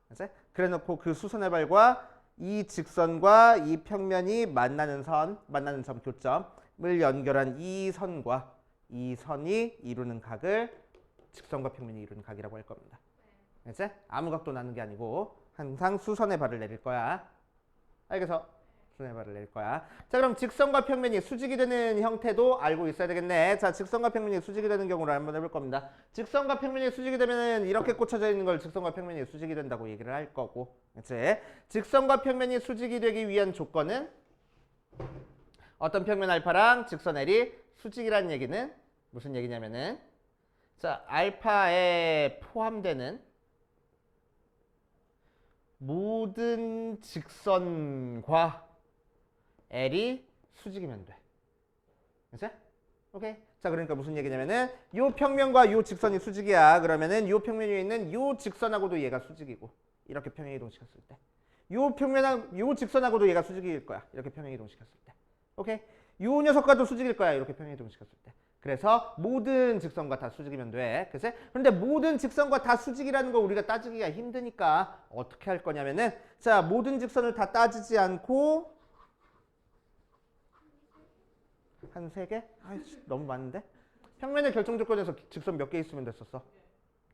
알았지? 그래 놓고 그 수선의 발과 이 직선과 이 평면이 만나는 점 교점을 연결한 이 선과 이 선이 이루는 각을 직선과 평면이 이루는 각이라고 할 겁니다. 알겠지? 아무 각도 나는 게 아니고 항상 수선의 발을 내릴 거야. 알겠어? 수선의 발을 내릴 거야. 자, 그럼 직선과 평면이 수직이 되는 형태도 알고 있어야 되겠네. 자, 직선과 평면이 수직이 되는 경우를 한번 해볼 겁니다. 직선과 평면이 수직이 되면 이렇게 꽂혀져 있는 걸 직선과 평면이 수직이 된다고 얘기를 할 거고. 그치? 직선과 평면이 수직이 되기 위한 조건은 어떤 평면 알파랑 직선 L이 수직이라는 얘기는 무슨 얘기냐면은 자, 알파에 포함되는 모든 직선과 L이 수직이면 돼. 그치? 오케이. 자, 그러니까 무슨 얘기냐면은 요 평면과 요 직선이 수직이야. 그러면은 요 평면 위에 있는 요 직선하고도 얘가 수직이고 이렇게 평행 이동시켰을 때 요 평면하고 요 직선하고도 얘가 수직일 거야. 이렇게 평행 이동시켰을 때. 오케이. 요 녀석과도 수직일 거야. 이렇게 평행 이동시켰을 때. 그래서 모든 직선과 다 수직이면 돼. 그치? 그런데 모든 직선과 다 수직이라는 거 우리가 따지기가 힘드니까 어떻게 할 거냐면은 자, 모든 직선을 다 따지지 않고 한 3개? 아이씨, 너무 많은데? 평면의 결정 조건에서 직선 몇 개 있으면 됐었어?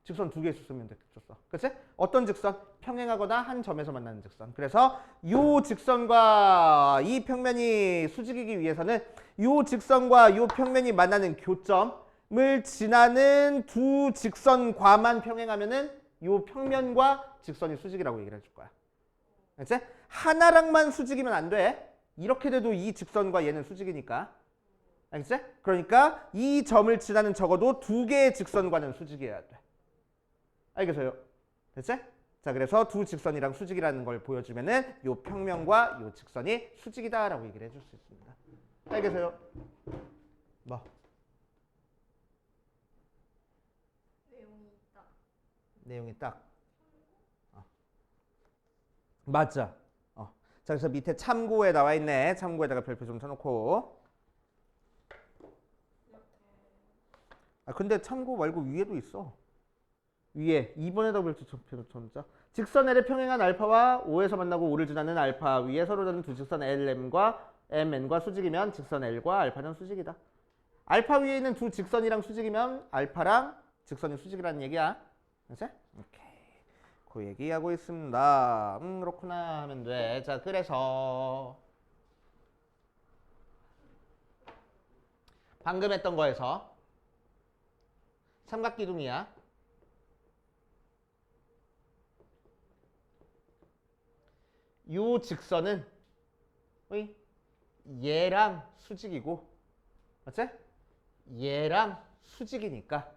직선 2개 있었으면 됐었어. 그치? 어떤 직선? 평행하거나 한 점에서 만나는 직선. 그래서 이 직선과 이 평면이 수직이기 위해서는 이 직선과 이 평면이 만나는 교점을 지나는 두 직선과만 평행하면은 이 평면과 직선이 수직이라고 얘기를 해줄 거야. 그치? 하나랑만 수직이면 안 돼. 이렇게 돼도 이 직선과 얘는 수직이니까. 알겠지? 그러니까 이 점을 지나는 적어도 2개의 직선과는 수직이어야 돼. 알겠어요? 됐지? 자, 그래서 두 직선이랑 수직이라는 걸 보여주면은 요 평면과 요 직선이 수직이다라고 얘기를 해줄 수 있습니다. 알겠어요? 뭐? 내용이 있다. 내용이 딱. 맞아. 자, 그래서 밑에 참고에 나와 있네. 참고에다가 별표 좀 쳐놓고. 근데 참고 말고 위에도 있어. 위에 2번에다 별표 쳐놓자. 직선 L의 평행한 알파와 O에서 만나고 O를 지나는 알파 위에 서로 다른 두 직선 LM과 MN과 수직이면 직선 L과 알파는 수직이다. 알파 위에 있는 두 직선이랑 수직이면 알파랑 직선이 수직이라는 얘기야. 그치? 오케이. 그 얘기하고 있습니다. 그렇구나 하면 돼. 자, 그래서 방금 했던 거에서 삼각기둥이야. 요 직선은 어이? 얘랑 수직이고, 맞지? 얘랑 수직이니까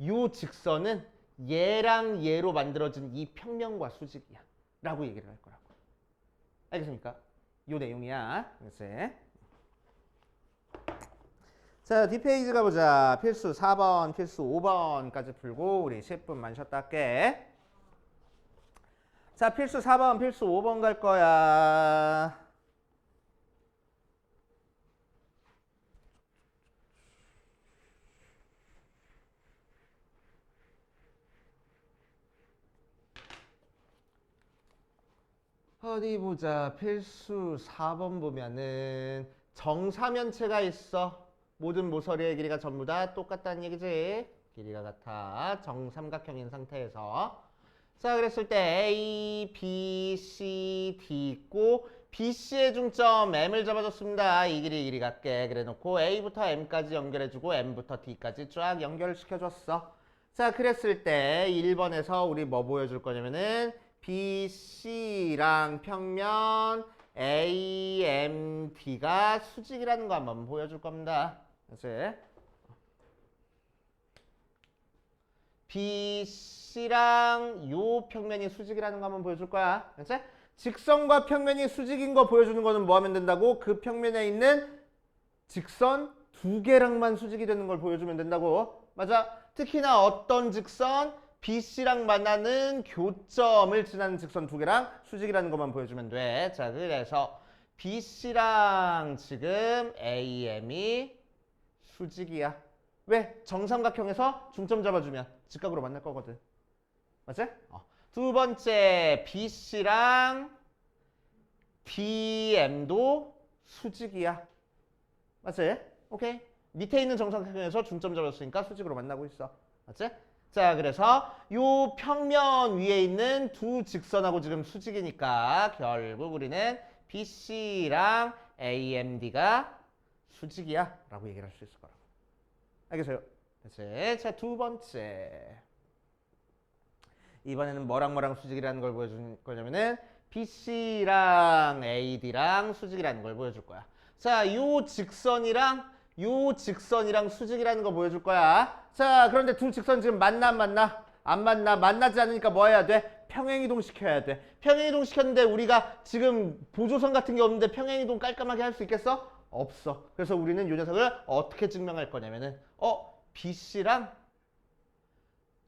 요 직선은 얘랑 얘로 만들어진 이 평면과 수직이야 라고 얘기를 할 거라고. 알겠습니까? 요 내용이야. 그치? 자, 뒷페이지 가보자. 필수 4번, 필수 5번까지 풀고 우리 10분만 쉬었다 할게. 자, 필수 4번, 필수 5번 갈 거야. 어디 보자. 필수 4번 보면은 정사면체가 있어. 모든 모서리의 길이가 전부 다 똑같다는 얘기지. 길이가 같아. 정삼각형인 상태에서. 자, 그랬을 때 A, B, C, D 있고 BC의 중점 M을 잡아줬습니다. 이 길이 같게 그래놓고 A부터 M까지 연결해주고 M부터 D까지 쫙 연결시켜줬어. 자, 그랬을 때 1번에서 우리 뭐 보여줄 거냐면은 BC랑 평면 AMD가 수직이라는 거 한번 보여줄 겁니다. 그치? BC랑 요 평면이 수직이라는 거 한번 보여줄 거야. 그치? 직선과 평면이 수직인 거 보여주는 거는 뭐 하면 된다고? 그 평면에 있는 직선 두 개랑만 수직이 되는 걸 보여주면 된다고. 맞아. 특히나 어떤 직선? BC랑 만나는 교점을 지나는 직선 두 개랑 수직이라는 것만 보여주면 돼. 자, 그래서 BC랑 지금 AM이 수직이야. 왜? 정삼각형에서 중점 잡아주면 직각으로 만날 거거든. 맞지? 두 번째 BC랑 DM도 수직이야. 맞지? 오케이. 밑에 있는 정삼각형에서 중점 잡았으니까 수직으로 만나고 있어. 맞지? 자, 그래서 요 평면 위에 있는 두 직선하고 지금 수직이니까 결국 우리는 BC랑 AMD가 수직이야 라고 얘기를 할 수 있을 거라고. 알겠어요? 그치? 자, 두 번째. 이번에는 뭐랑 수직이라는 걸 보여줄 거냐면은 BC랑 AD랑 수직이라는 걸 보여줄 거야. 자, 요 직선이랑 수직이라는 거 보여줄 거야. 자, 그런데 두 직선 지금 만나 안 만나? 안 만나. 만나지 않으니까 뭐 해야 돼? 평행이동 시켜야 돼. 평행이동 시켰는데 우리가 지금 보조선 같은 게 없는데 평행이동 깔끔하게 할 수 있겠어? 없어. 그래서 우리는 이 녀석을 어떻게 증명할 거냐면은 BC랑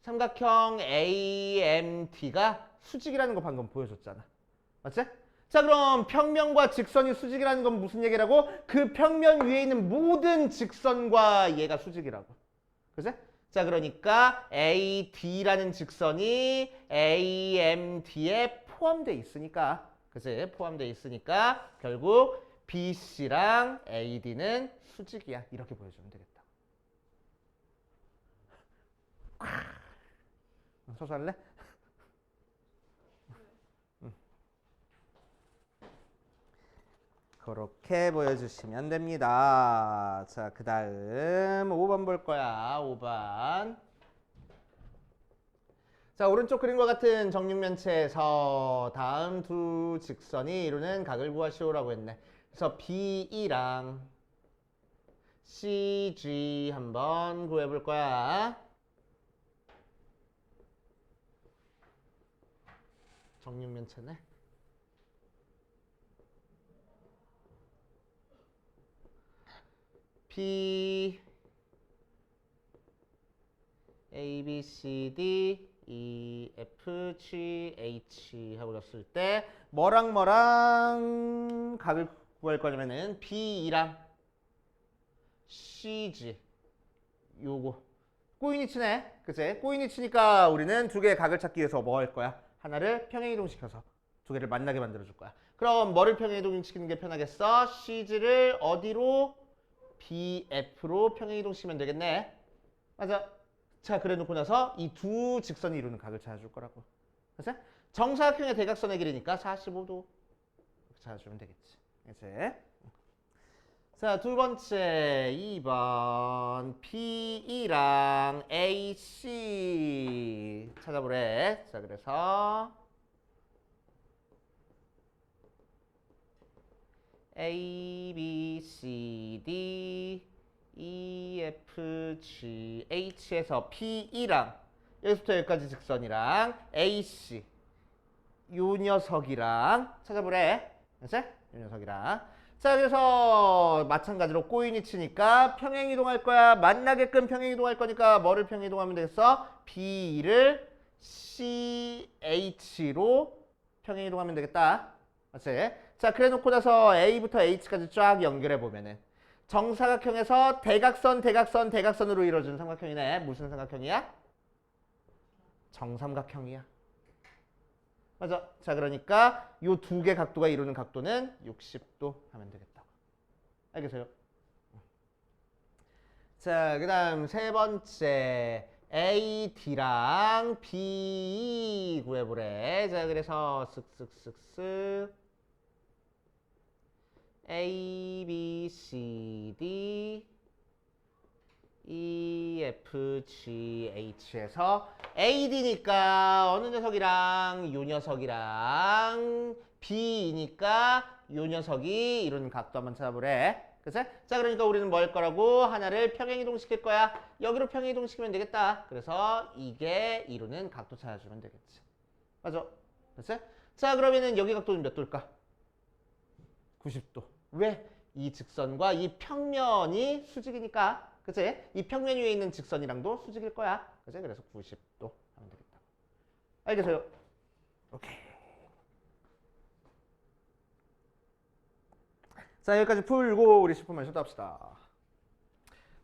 삼각형 AMD가 수직이라는 거 방금 보여줬잖아. 맞지? 자, 그럼 평면과 직선이 수직이라는 건 무슨 얘기라고? 그 평면 위에 있는 모든 직선과 얘가 수직이라고. 그치? 자, 그러니까 AD라는 직선이 AMD에 포함되어 있으니까, 그치? 포함되어 있으니까 결국 BC랑 AD는 수직이야. 이렇게 보여주면 되겠다. 서서 할래? 그렇게 보여주시면 됩니다. 자, 그 다음 5번 볼 거야. 5번. 자, 오른쪽 그림과 같은 정육면체에서 다음 두 직선이 이루는 각을 구하시오라고 했네. 그래서 BE랑 CG 한번 구해볼 거야. 정육면체네. P A B C D E F G H 하고 줬을 때 뭐랑 각을 구할 거냐면은 B랑 CG 요거 꼬인이 치네. 그치? 꼬인이 치니까 우리는 두 개의 각을 찾기 위해서 뭐 할 거야? 하나를 평행이동시켜서 두 개를 만나게 만들어 줄 거야. 그럼 뭐를 평행이동시키는 게 편하겠어? CG를 어디로? BF로 평행이동시키면 되겠네. 맞아. 자, 그래 놓고 나서 이 두 직선이 이루는 각을 찾아줄 거라고. 그치? 정사각형의 대각선의 길이니까 45도 이렇게 찾아주면 되겠지. 그치? 자, 두 번째 2번 PE랑 AC 찾아보래. 자, 그래서 A, B, C, D, E, F, G, H에서 P랑 여기서부터 여기까지 직선이랑 AC 요 녀석이랑 찾아보래. 알았지? 요 녀석이랑. 자, 그래서 마찬가지로 꼬인이 치니까 평행이동할 거야. 만나게끔 평행이동할 거니까 뭐를 평행이동하면 되겠어? B를 CH로 평행이동하면 되겠다. 맞지? 자, 그래 놓고 나서 A부터 H까지 쫙 연결해 보면은 정사각형에서 대각선, 대각선, 대각선으로 이루어진 삼각형이네. 무슨 삼각형이야? 정삼각형이야. 맞아. 자, 그러니까 요 두 개 각도가 이루는 각도는 60도 하면 되겠다고. 알겠어요? 자, 그 다음 세 번째 AD랑 B 구해보래. 자, 그래서 쓱쓱쓱쓱 A, B, C, D, E, F, G, H에서 AD니까 어느 녀석이랑 요 녀석이랑 B니까 요 녀석이 이루는 각도 한번 찾아보래. 그치? 자, 그러니까 우리는 뭐 할 거라고? 하나를 평행이동 시킬 거야. 여기로 평행이동 시키면 되겠다. 그래서 이게 이루는 각도 찾아주면 되겠지. 맞아. 그치? 자, 그러면은 여기 각도는 몇 도일까? 90도. 왜? 이 직선과 이 평면이 수직이니까. 그치? 이 평면 위에 있는 직선이랑도 수직일 거야. 그치? 그래서 90도 하면 되겠다. 알겠어요? 오케이. 자, 여기까지 풀고 우리 10분만 쉬었다 합시다.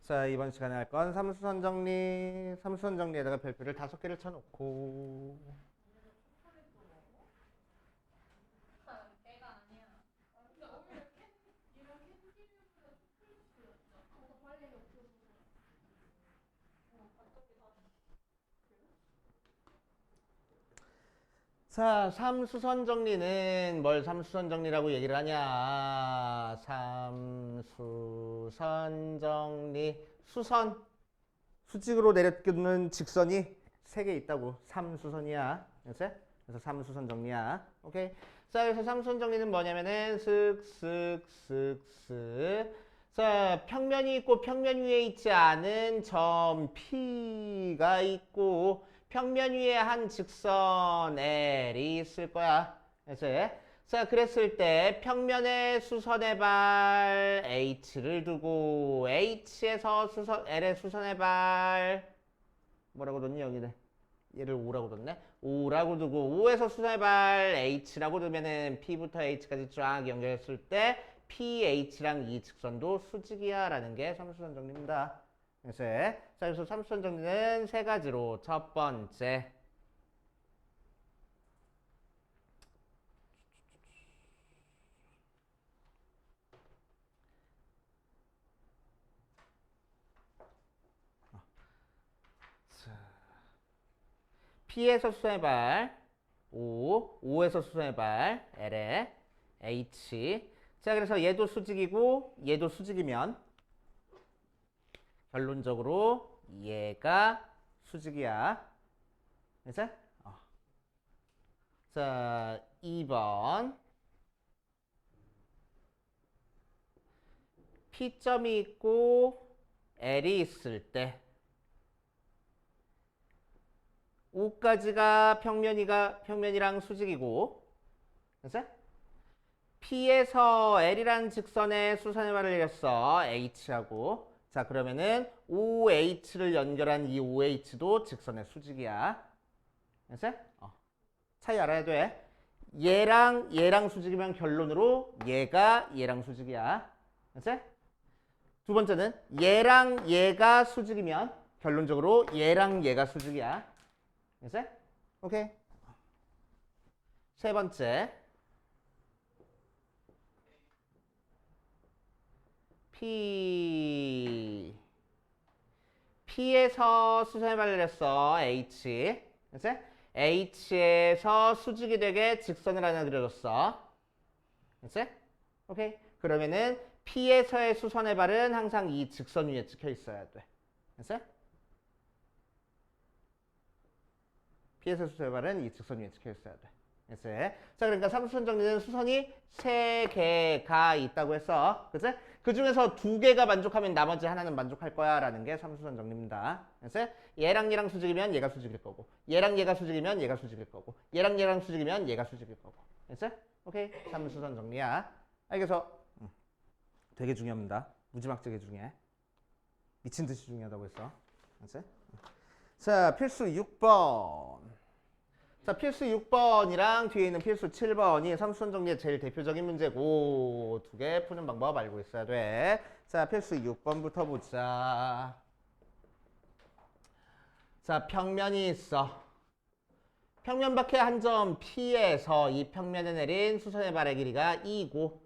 자, 이번 시간에 할 건 삼수선 정리. 삼수선 정리에다가 별표를 5개를 쳐놓고 자, 삼수선 정리는 뭘 삼수선 정리라고 얘기를 하냐? 삼수선 정리. 수선. 수직으로 내려끼는 직선이 3개 있다고. 삼수선이야. 그치? 그래서 삼수선 정리야. 오케이. 자, 그래서 삼수선 정리는 뭐냐면은 쓱쓱쓱쓱. 자, 평면이 있고 평면 위에 있지 않은 점 P가 있고 평면 위에 한 직선 L이 있을 거야. 그치? 자, 그랬을 때 평면에 수선의 발 H를 두고 H에서 L의 수선의 발 뭐라고 뒀니 여기는? 얘를 O라고 뒀네? O라고 두고 O에서 수선의 발 H라고 두면은 P부터 H까지 쫙 연결했을 때 PH랑 이 직선도 수직이야 라는 게 삼수선 정리입니다. 자, 그래서 삼수선 정리는 3가지로 첫 번째 P에서 수선의 발 O, O에서 수선의 발 L에 H. 자, 그래서 얘도 수직이고 얘도 수직이면 결론적으로 얘가 수직이야. 그치? 자, 2번 P점이 있고 L이 있을 때 O까지가 평면이랑 수직이고, 그치? P에서 L이라는 직선에 수선의 발을 내렸어. H하고. 자, 그러면은 OH를 연결한 이 OH도 직선의 수직이야. 그치? 차이 알아야 돼. 얘랑 수직이면 결론으로 얘랑 수직이야. 그치? 두 번째는 얘랑 얘가 수직이면 결론적으로 얘랑 얘가 수직이야. 그치? 오케이. 세 번째. P에서 수선의 발을 내렸어. H. 그치? H에서 수직이 되게 직선을 하나 그려줬어. 그치? 오케이. 그러면은 P에서의 수선의 발은 항상 이 직선 위에 찍혀 있어야 돼. 그치? P에서 수선의 발은 이 직선 위에 찍혀 있어야 돼. 그치? 자, 그러니까 삼수선 정리는 수선이 3개가 있다고 했어. 그치? 그 중에서 2개가 만족하면 나머지 하나는 만족할 거야 라는 게 삼수선 정리입니다. 그치? 얘랑 얘랑 수직이면 얘가 수직일 거고, 얘랑 얘가 수직이면 얘가 수직일 거고, 얘랑 얘랑 수직이면 얘가 수직일 거고. 그치? 오케이? 삼수선 정리야. 알겠어? 되게 중요합니다. 무지막지하게 중요해. 미친 듯이 중요하다고 했어. 그치? 자, 필수 6번. 자, 필수 6번이랑 뒤에 있는 필수 7번이 삼수선 정리의 제일 대표적인 문제고 2개 푸는 방법 알고 있어야 돼. 자, 필수 6번부터 보자. 자, 평면이 있어. 평면 밖에 한 점 P에서 이 평면에 내린 수선의 발의 길이가 2고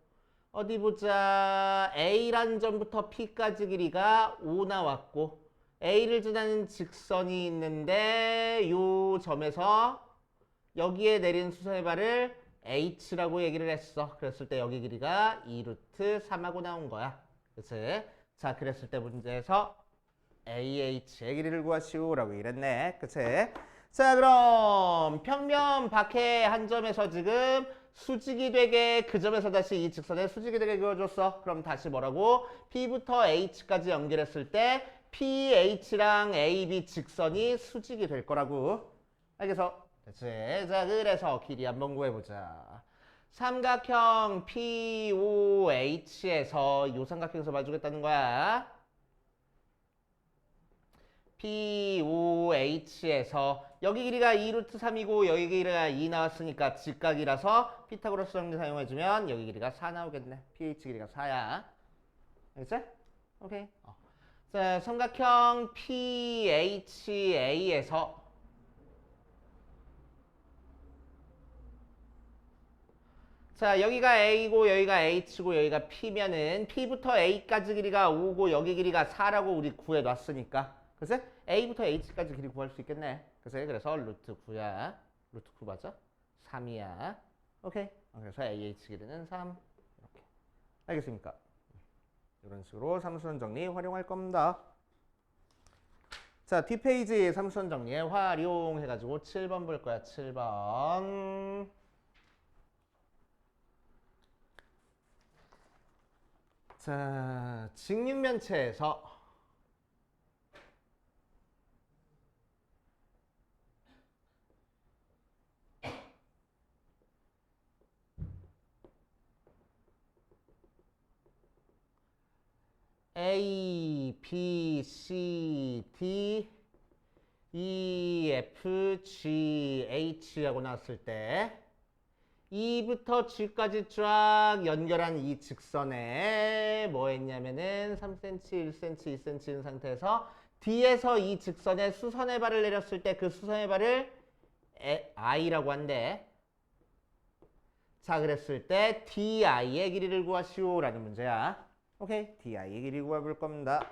어디 보자. A라는 점부터 P까지 길이가 5 나왔고 A를 지나는 직선이 있는데 요 점에서 여기에 내린 수선의 발을 H라고 얘기를 했어. 그랬을 때 여기 길이가 2루트 3하고 나온 거야. 그치? 자, 그랬을 때 문제에서 AH의 길이를 구하시오라고 이랬네. 그치? 자, 그럼 평면 밖에 한 점에서 지금 수직이 되게 그 점에서 다시 이 직선에 수직이 되게 그어줬어. 그럼 다시 뭐라고? P부터 H까지 연결했을 때 PH랑 AB 직선이 수직이 될 거라고. 알겠어? 그치? 자, 그래서 길이 한번 구해보자. 삼각형 POH에서 이 삼각형에서 봐주겠다는 거야. POH에서 여기 길이가 2루트 3이고 여기 길이가 2 나왔으니까 직각이라서 피타고라스 정리 사용해주면 여기 길이가 4 나오겠네. PH 길이가 4야. 알겠지? 오케이. 자, 삼각형 PHA에서 자, 여기가 A고 여기가 H고 여기가 P면은 P부터 A까지 길이가 5고 여기 길이가 4라고 우리 구해놨으니까 그래서 A부터 H까지 길이 구할 수 있겠네. 그래서 루트 9야. 루트 9 맞아? 3이야. 오케이. 그래서 AH 길이는 3 이렇게. 알겠습니까? 이런 식으로 삼수선 정리 활용할 겁니다. 자, 뒷페이지 삼수선 정리에 활용해가지고 7번 볼 거야. 7번. 자, 직육면체에서 A, B, C, D, E, F, G, H하고 나왔을 때 E부터 G까지 쫙 연결한 이 직선에 뭐 했냐면은 3cm, 1cm, 2cm인 상태에서 D에서 이 직선에 수선의 발을 내렸을 때 그 수선의 발을 I라고 한대. 자, 그랬을 때 DI의 길이를 구하시오라는 문제야. 오케이, DI의 길이 구해볼 겁니다.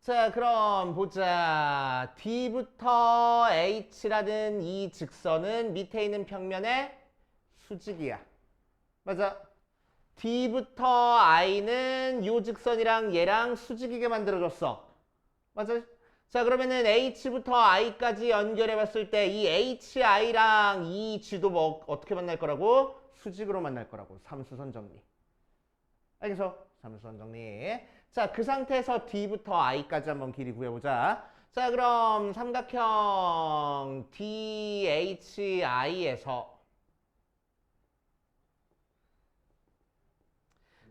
자, 그럼 보자. D부터 H라는 이 직선은 밑에 있는 평면에 수직이야. 맞아. D부터 I는 요 직선이랑 얘랑 수직이게 만들어줬어. 맞아. 자, 그러면은 H부터 I까지 연결해 봤을 때 이 HI랑 이 G도 뭐 어떻게 만날 거라고? 수직으로 만날 거라고. 삼수선 정리. 알겠어? 삼수선 정리. 자, 그 상태에서 D부터 I까지 한번 길이 구해보자. 자, 그럼 삼각형 DHI에서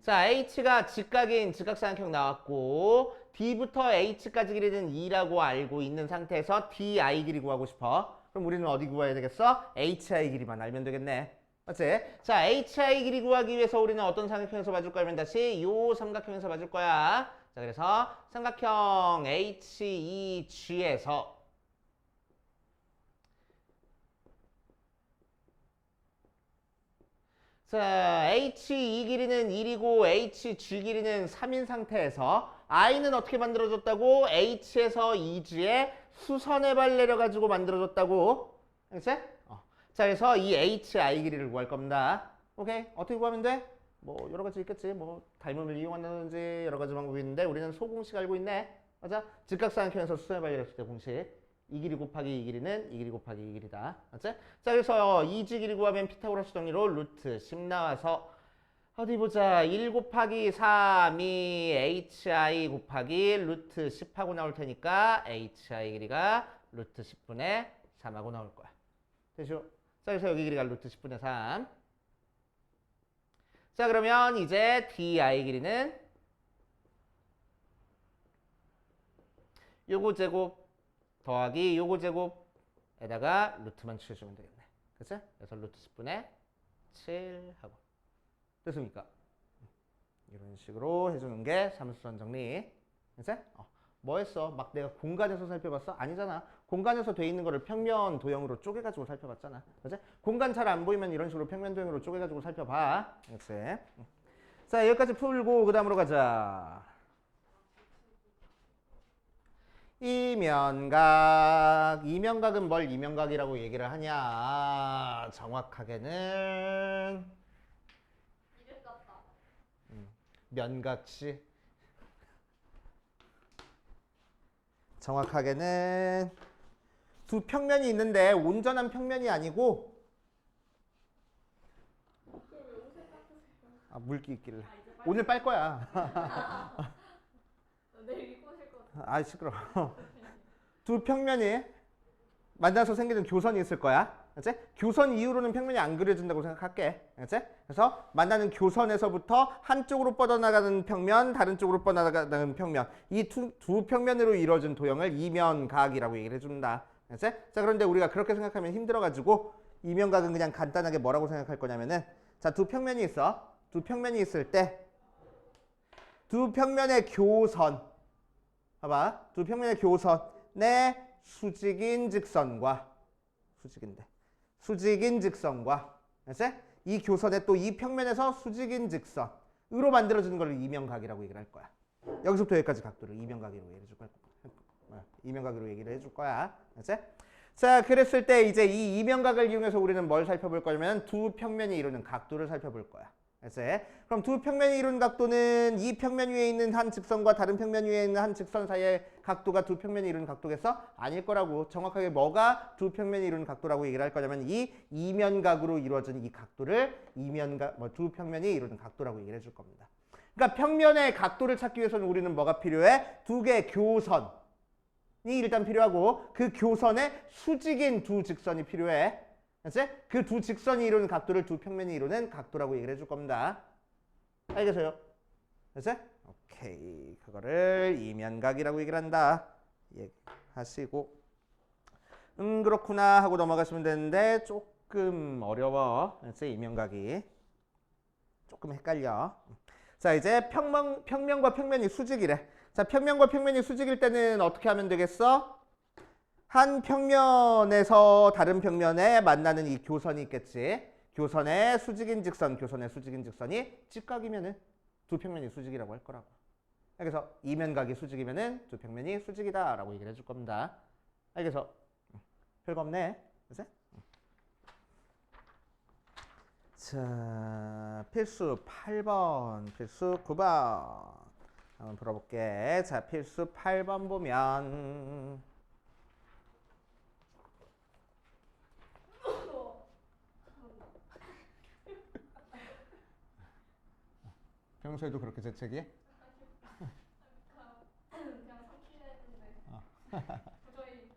자, H가 직각인 직각삼각형 나왔고 D부터 H까지 길이는 2라고 알고 있는 상태에서 DI 길이 구하고 싶어. 그럼 우리는 어디 구해야 되겠어? HI 길이만 알면 되겠네. 맞지? 자, HI 길이 구하기 위해서 우리는 어떤 삼각형에서 봐줄 거면 다시 요 삼각형에서 봐줄 거야. 자, 그래서 삼각형 HEG에서 자, HE 길이는 1이고 HG 길이는 3인 상태에서 I는 어떻게 만들어졌다고? H에서 EG에 수선의 발 내려가지고 만들어졌다고. 알겠지? 자, 그래서 이 HI 길이를 구할 겁니다. 오케이? 어떻게 구하면 돼? 뭐 여러 가지 있겠지. 뭐 닮음을 이용한다든지 여러 가지 방법이 있는데 우리는 소공식 알고 있네. 맞아? 직각삼각형에서 수선의 발 내렸을 때 공식. 이 길이 곱하기 이 길이는 이 길이 곱하기 이 길이다. 맞지? 자, 그래서 이지 길이 구하면 피타고라스 정리로 루트 10 나와서 어디 보자. 1 곱하기 3이 hi 곱하기 루트 10하고 나올 테니까 hi 길이가 루트 10분의 3하고 나올 거야. 되죠? 자, 그래서 여기 길이가 루트 10분의 3. 자, 그러면 이제 di 길이는 요거 제곱 더하기 요거 제곱에다가 루트만 치워주면 되겠네. 그치? 그래서 루트 10분의 7 하고. 됐습니까? 이런 식으로 해주는 게 사무수선 정리. 그치? 뭐 했어? 막 내가 공간에서 살펴봤어? 아니잖아. 공간에서 돼 있는 거를 평면 도형으로 쪼개가지고 살펴봤잖아. 그치? 공간 잘 안 보이면 이런 식으로 평면 도형으로 쪼개가지고 살펴봐. 그치? 자, 여기까지 풀고 그 다음으로 가자. 이면각은 뭘 이면각이라고 얘기를 하냐? 정확하게는 이랬 같다. 면각시. 정확하게는 두 평면이 있는데 온전한 평면이 아니고 물기 있길래 오늘 빨 거야. 내일 입고 오실 것 같아. 아, 시끄러. 두 평면이 만나서 생기는 교선이 있을 거야. 그치? 교선 이후로는 평면이 안 그려진다고 생각할게. 그치? 그래서 만나는 교선에서부터 한쪽으로 뻗어나가는 평면, 다른 쪽으로 뻗어나가는 평면, 이 두 평면으로 이루어진 도형을 이면각이라고 얘기를 해준다. 그치? 자, 그런데 우리가 그렇게 생각하면 힘들어가지고 이면각은 그냥 간단하게 뭐라고 생각할 거냐면은, 자, 두 평면이 있어. 두 평면이 있을 때 두 평면의 교선, 봐봐, 두 평면의 교선의 수직인 직선과 수직인 직선과 그치? 이 교선의 또 이 평면에서 수직인 직선으로 만들어지는 걸 이면각이라고 얘기를 할 거야. 여기서부터 여기까지 각도를 이면각으로 얘기를 해줄 거야. 이면각으로 얘기를 해줄 거야. 그치? 자, 그랬을 때 이제 이 이면각을 이용해서 우리는 뭘 살펴볼 거냐면 두 평면이 이루는 각도를 살펴볼 거야. 그치? 그럼 두 평면이 이루는 각도는 이 평면 위에 있는 한 직선과 다른 평면 위에 있는 한 직선 사이의 각도가 두 평면이 이루는 각도겠어? 아닐 거라고. 정확하게 뭐가 두 평면이 이루는 각도라고 얘기를 할 거냐면 이 이면각으로 이루어진 이 각도를 두 평면이 이루는 각도라고 얘기를 해줄 겁니다. 그러니까 평면의 각도를 찾기 위해서는 우리는 뭐가 필요해? 두 개의 교선이 일단 필요하고 그 교선에 수직인 두 직선이 필요해. 그 두 직선이 이루는 각도를 두 평면이 이루는 각도라고 얘기를 해줄 겁니다. 알겠어요? 그치? 오케이. 그거를 이면각이라고 얘기를 한다. 얘기하시고 그렇구나 하고 넘어가시면 되는데 조금 어려워. 그치? 이면각이 조금 헷갈려. 자, 이제 평면과 평면이 수직이래. 자, 평면과 평면이 수직일 때는 어떻게 하면 되겠어? 한 평면에서 다른 평면에 만나는 이 교선이 있겠지. 교선의 수직인 직선이 직각이면은 두 평면이 수직이라고 할 거라고. 그래서 이면각이 수직이면은 두 평면이 수직이다라고 얘기를 해줄 겁니다. 알겠어? 별거 없네. 그치? 자, 필수 8번, 필수 9번 한번 풀어볼게. 자, 필수 8번 보면 평소에도 그렇게 재채기해? 그냥 삼키려 했는데. 도저히.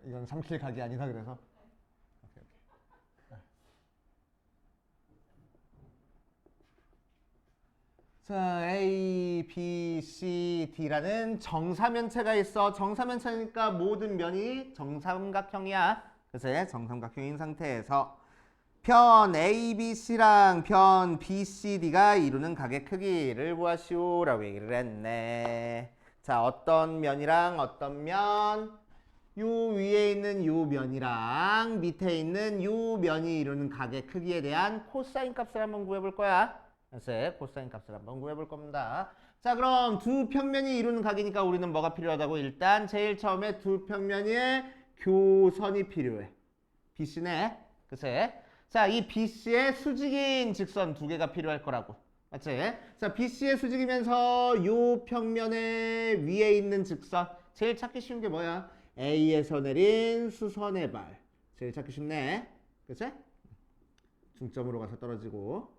이건 3킬 각이 아니다 그래서? 오케이. 자, A, B, C, D라는 정사면체가 있어. 정사면체니까 모든 면이 정삼각형이야. 그래서 정삼각형인 상태에서 편 ABC랑 편 BCD가 이루는 각의 크기를 구하시오라고 얘기를 했네. 자, 어떤 면이랑 어떤 면? 요 위에 있는 요 면이랑 밑에 있는 요 면이 이루는 각의 크기에 대한 코사인 값을 한번 구해볼 거야. 그래서 코사인 값을 한번 구해볼 겁니다. 자, 그럼 두 평면이 이루는 각이니까 우리는 뭐가 필요하다고? 일단 제일 처음에 두 평면의 교선이 필요해. BC네. 그치? 자, 이 BC의 수직인 직선 두 개가 필요할 거라고. 맞지? 자, BC의 수직이면서 요 평면의 위에 있는 직선. 제일 찾기 쉬운 게 뭐야? A에서 내린 수선의 발. 제일 찾기 쉽네. 그치? 중점으로 가서 떨어지고.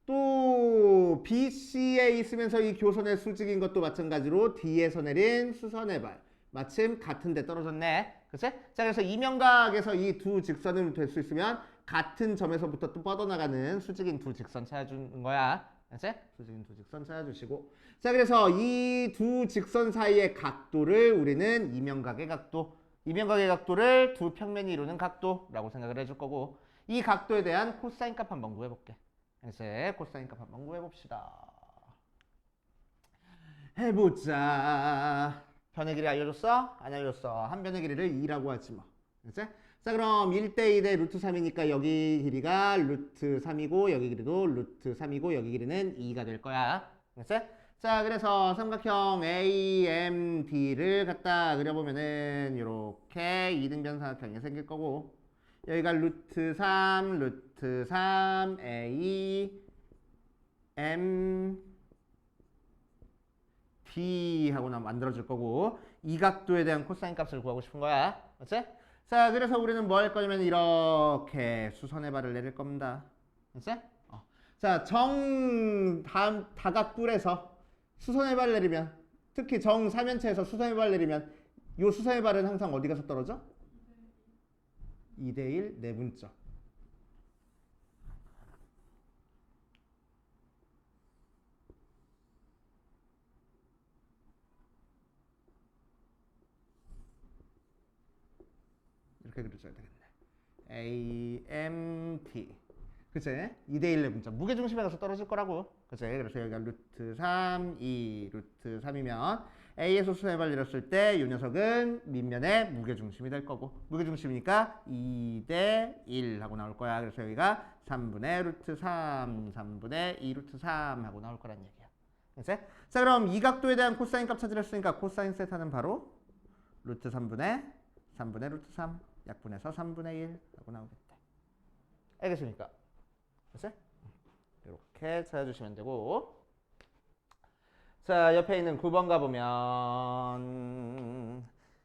또 BC에 있으면서 이 교선의 수직인 것도 마찬가지로 D에서 내린 수선의 발. 마침 같은 데 떨어졌네. 그치? 자, 그래서 이명각에서 이 두 직선을 될 수 있으면 같은 점에서부터 또 뻗어나가는 수직인 두 직선 찾아주는 거야. 그치? 수직인 두 직선 찾아주시고. 자, 그래서 이 두 직선 사이의 각도를 우리는 이명각의 각도를 두 평면이 이루는 각도라고 생각을 해줄 거고, 이 각도에 대한 코사인 값 한번 구해볼게. 이제 코사인 값 한번 구해봅시다. 해보자. 변의 길이 알려줬어? 안 알려줬어. 한 변의 길이를 2라고 하지 뭐. 그치? 자, 그럼 1대 2대 루트 3이니까 여기 길이가 루트 3이고 여기 길이도 루트 3이고 여기 길이는 2가 될 거야. 그치? 자, 그래서 삼각형 AMD를 갖다 그려보면은 이렇게 이등변 삼각형이 생길 거고, 여기가 루트 3 A M D 하고 나 만들어줄 거고, 이 각도에 대한 코사인 값을 구하고 싶은 거야. 맞지? 자, 그래서 우리는 뭐 할 거냐면 이렇게 수선의 발을 내릴 겁니다. 맞지? 자, 다각뿔에서 수선의 발을 내리면, 특히 정사면체에서 수선의 발을 내리면 이 수선의 발은 항상 어디 가서 떨어져? 2대1 내분점. 이렇게 그려줘야 되겠네. AMT. 그치? 2대1 내분점. 무게중심에 가서 떨어질 거라고. 그치? 그래서 여기가 루트 3, 2, 루트 3이면 A에서 수선의 발을 내렸을 때 이 녀석은 밑면의 무게중심이 될 거고, 무게중심이니까 2대1 하고 나올 거야. 그래서 여기가 3분의 루트 3, 3분의 2 루트 3 하고 나올 거란 얘기야. 그치? 자, 그럼 이 각도에 대한 코사인 값 찾으려 했으니까 코사인 세타는 바로 루트 3분의 루트 3 약분해서 3분의 1 하고 나오겠다. 알겠습니까? 그치? 이렇게 찾아주시면 되고, 자, 옆에 있는 9번 가보면,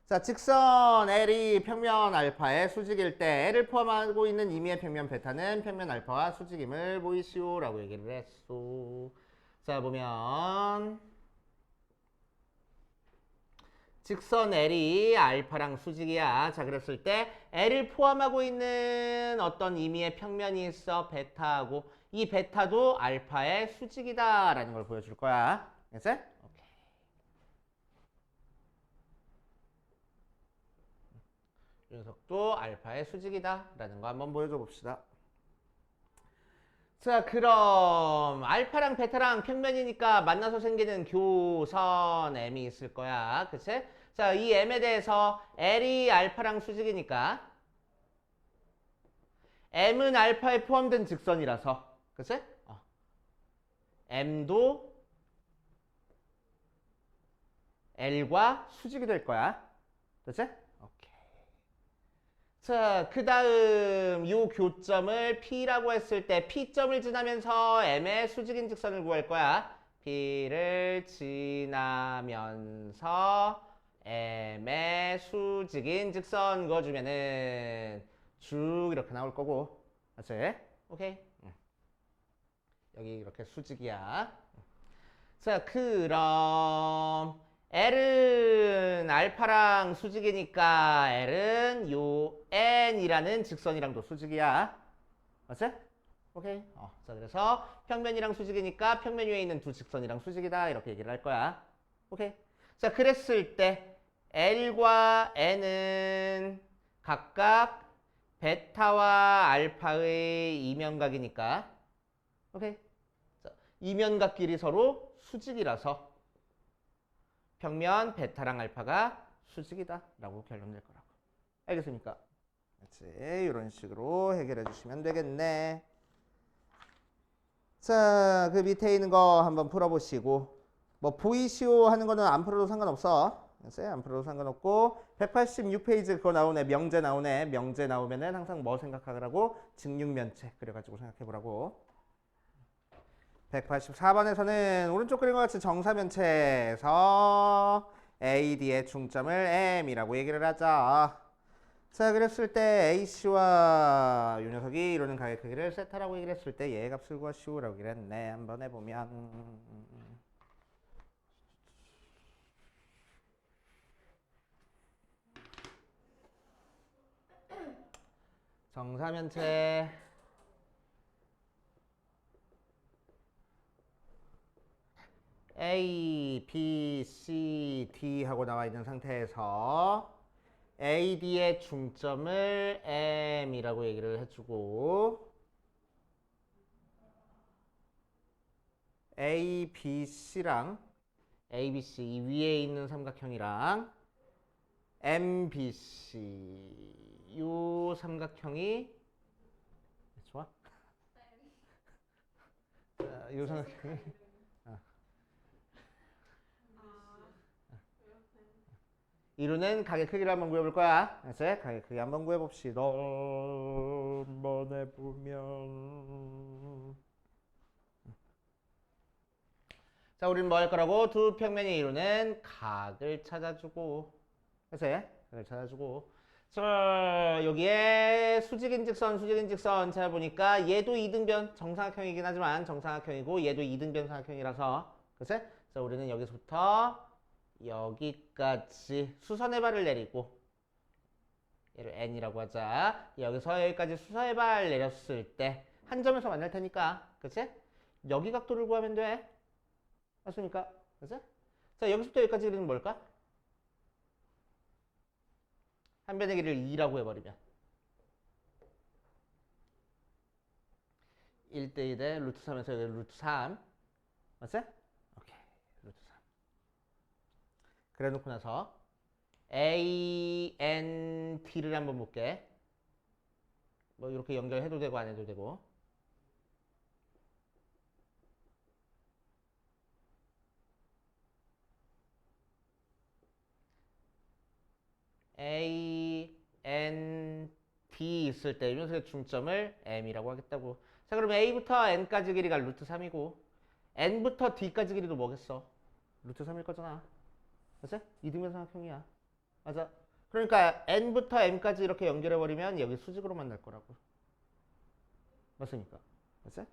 자, 직선 L이 평면 알파의 수직일 때 L을 포함하고 있는 임의의 평면 베타는 평면 알파와 수직임을 보이시오 라고 얘기를 했소. 자, 보면 직선 L이 알파랑 수직이야. 자, 그랬을 때 L을 포함하고 있는 어떤 임의의 평면이 있어. 베타하고, 이 베타도 알파의 수직이다 라는 걸 보여줄 거야. 그치? 오케이. 이 녀석도 알파의 수직이다 라는 거 한번 보여줘 봅시다. 자, 그럼 알파랑 베타랑 평면이니까 만나서 생기는 교선 M이 있을 거야. 그치? 자, 이 M에 대해서 L이 알파랑 수직이니까 M은 알파에 포함된 직선이라서, 그치? M도 L과 수직이 될 거야. 그치? 오케이. 자, 그 다음 요 교점을 P라고 했을 때 P점을 지나면서 M의 수직인 직선을 구할 거야. P를 지나면서 M의 수직인 직선 그어주면은 쭉 이렇게 나올 거고. 맞지? 오케이. 여기 이렇게 수직이야. 자, 그럼 L은 알파랑 수직이니까 L은 요 N이라는 직선이랑도 수직이야. 맞지? 오케이. 자, 그래서 평면이랑 수직이니까 평면 위에 있는 두 직선이랑 수직이다. 이렇게 얘기를 할 거야. 오케이. 자, 그랬을 때 L과 N은 각각 베타와 알파의 이면각이니까. 오케이. 자, 이면각끼리 서로 수직이라서 평면 베타랑 알파가 수직이다 라고 결론 낼 거라고. 알겠습니까? 그렇지. 이런 식으로 해결해 주시면 되겠네. 자, 그 밑에 있는 거 한번 풀어보시고, 뭐 보이시오 하는 거는 안 풀어도 상관없어. 그치? 안 풀어도 상관없고, 186페이지 그거 나오네. 명제 나오네. 명제 나오면은 항상 뭐 생각하라고? 직육면체 그래가지고 생각해보라고. 184번에서는 오른쪽 그림과 같이 정사면체에서 AD의 중점을 M이라고 얘기를 하자. 자, 그랬을 때 AC와 이 녀석이 이루는 가의 크기를 세타라고 얘기를 했을 때 얘 값을 구하시오라고 얘기를 했네. 한번 해보면 정사면체 A, B, C, D 하고 나와 있는 상태에서 AD의 중점을 M이라고 얘기를 해주고 ABC랑 ABC 이 위에 있는 삼각형이랑 MBC 요 삼각형이 좋아? 요 삼각형이 이루는 가의 크기를 한번 구해볼 거야. 알았지? 가의 크기 한번 구해봅시다. 한번 해보면 자, 우리는 뭐 할 거라고? 두 평면이 이루는 각을 찾아주고 알았지? 각을 찾아주고 자, 여기에 수직인직선 찾아보니까 얘도 이등변 정사각형이긴 하지만 정사각형이고 얘도 이등변 사각형이라서 그치? 자, 우리는 여기서부터 여기까지 수선의 발을 내리고 얘를 N이라고 하자. 여기서 여기까지 수선의 발 내렸을 때 한 점에서 만날 테니까 그치? 여기 각도를 구하면 돼. 맞습니까? 그치? 자, 여기서부터 여기까지 길이는 뭘까? 한 변의 길이를 2라고 해버리면 1대 2대 루트 3에서 여기 루트 3 맞지? 오케이 루트 3 그래 놓고 나서 A, N, T를 한번 볼게. 뭐 이렇게 연결해도 되고 안 해도 되고 A, N, D 있을 때 이 녀석의 중점을 M이라고 하겠다고. 자, 그럼 A부터 N까지 길이가 루트 3이고 N부터 D까지 길이도 뭐겠어? 루트 3일 거잖아. 맞지? 이등변 삼각형이야. 맞아. 그러니까 N부터 M까지 이렇게 연결해버리면 여기 수직으로 만날 거라고. 맞습니까? 맞지?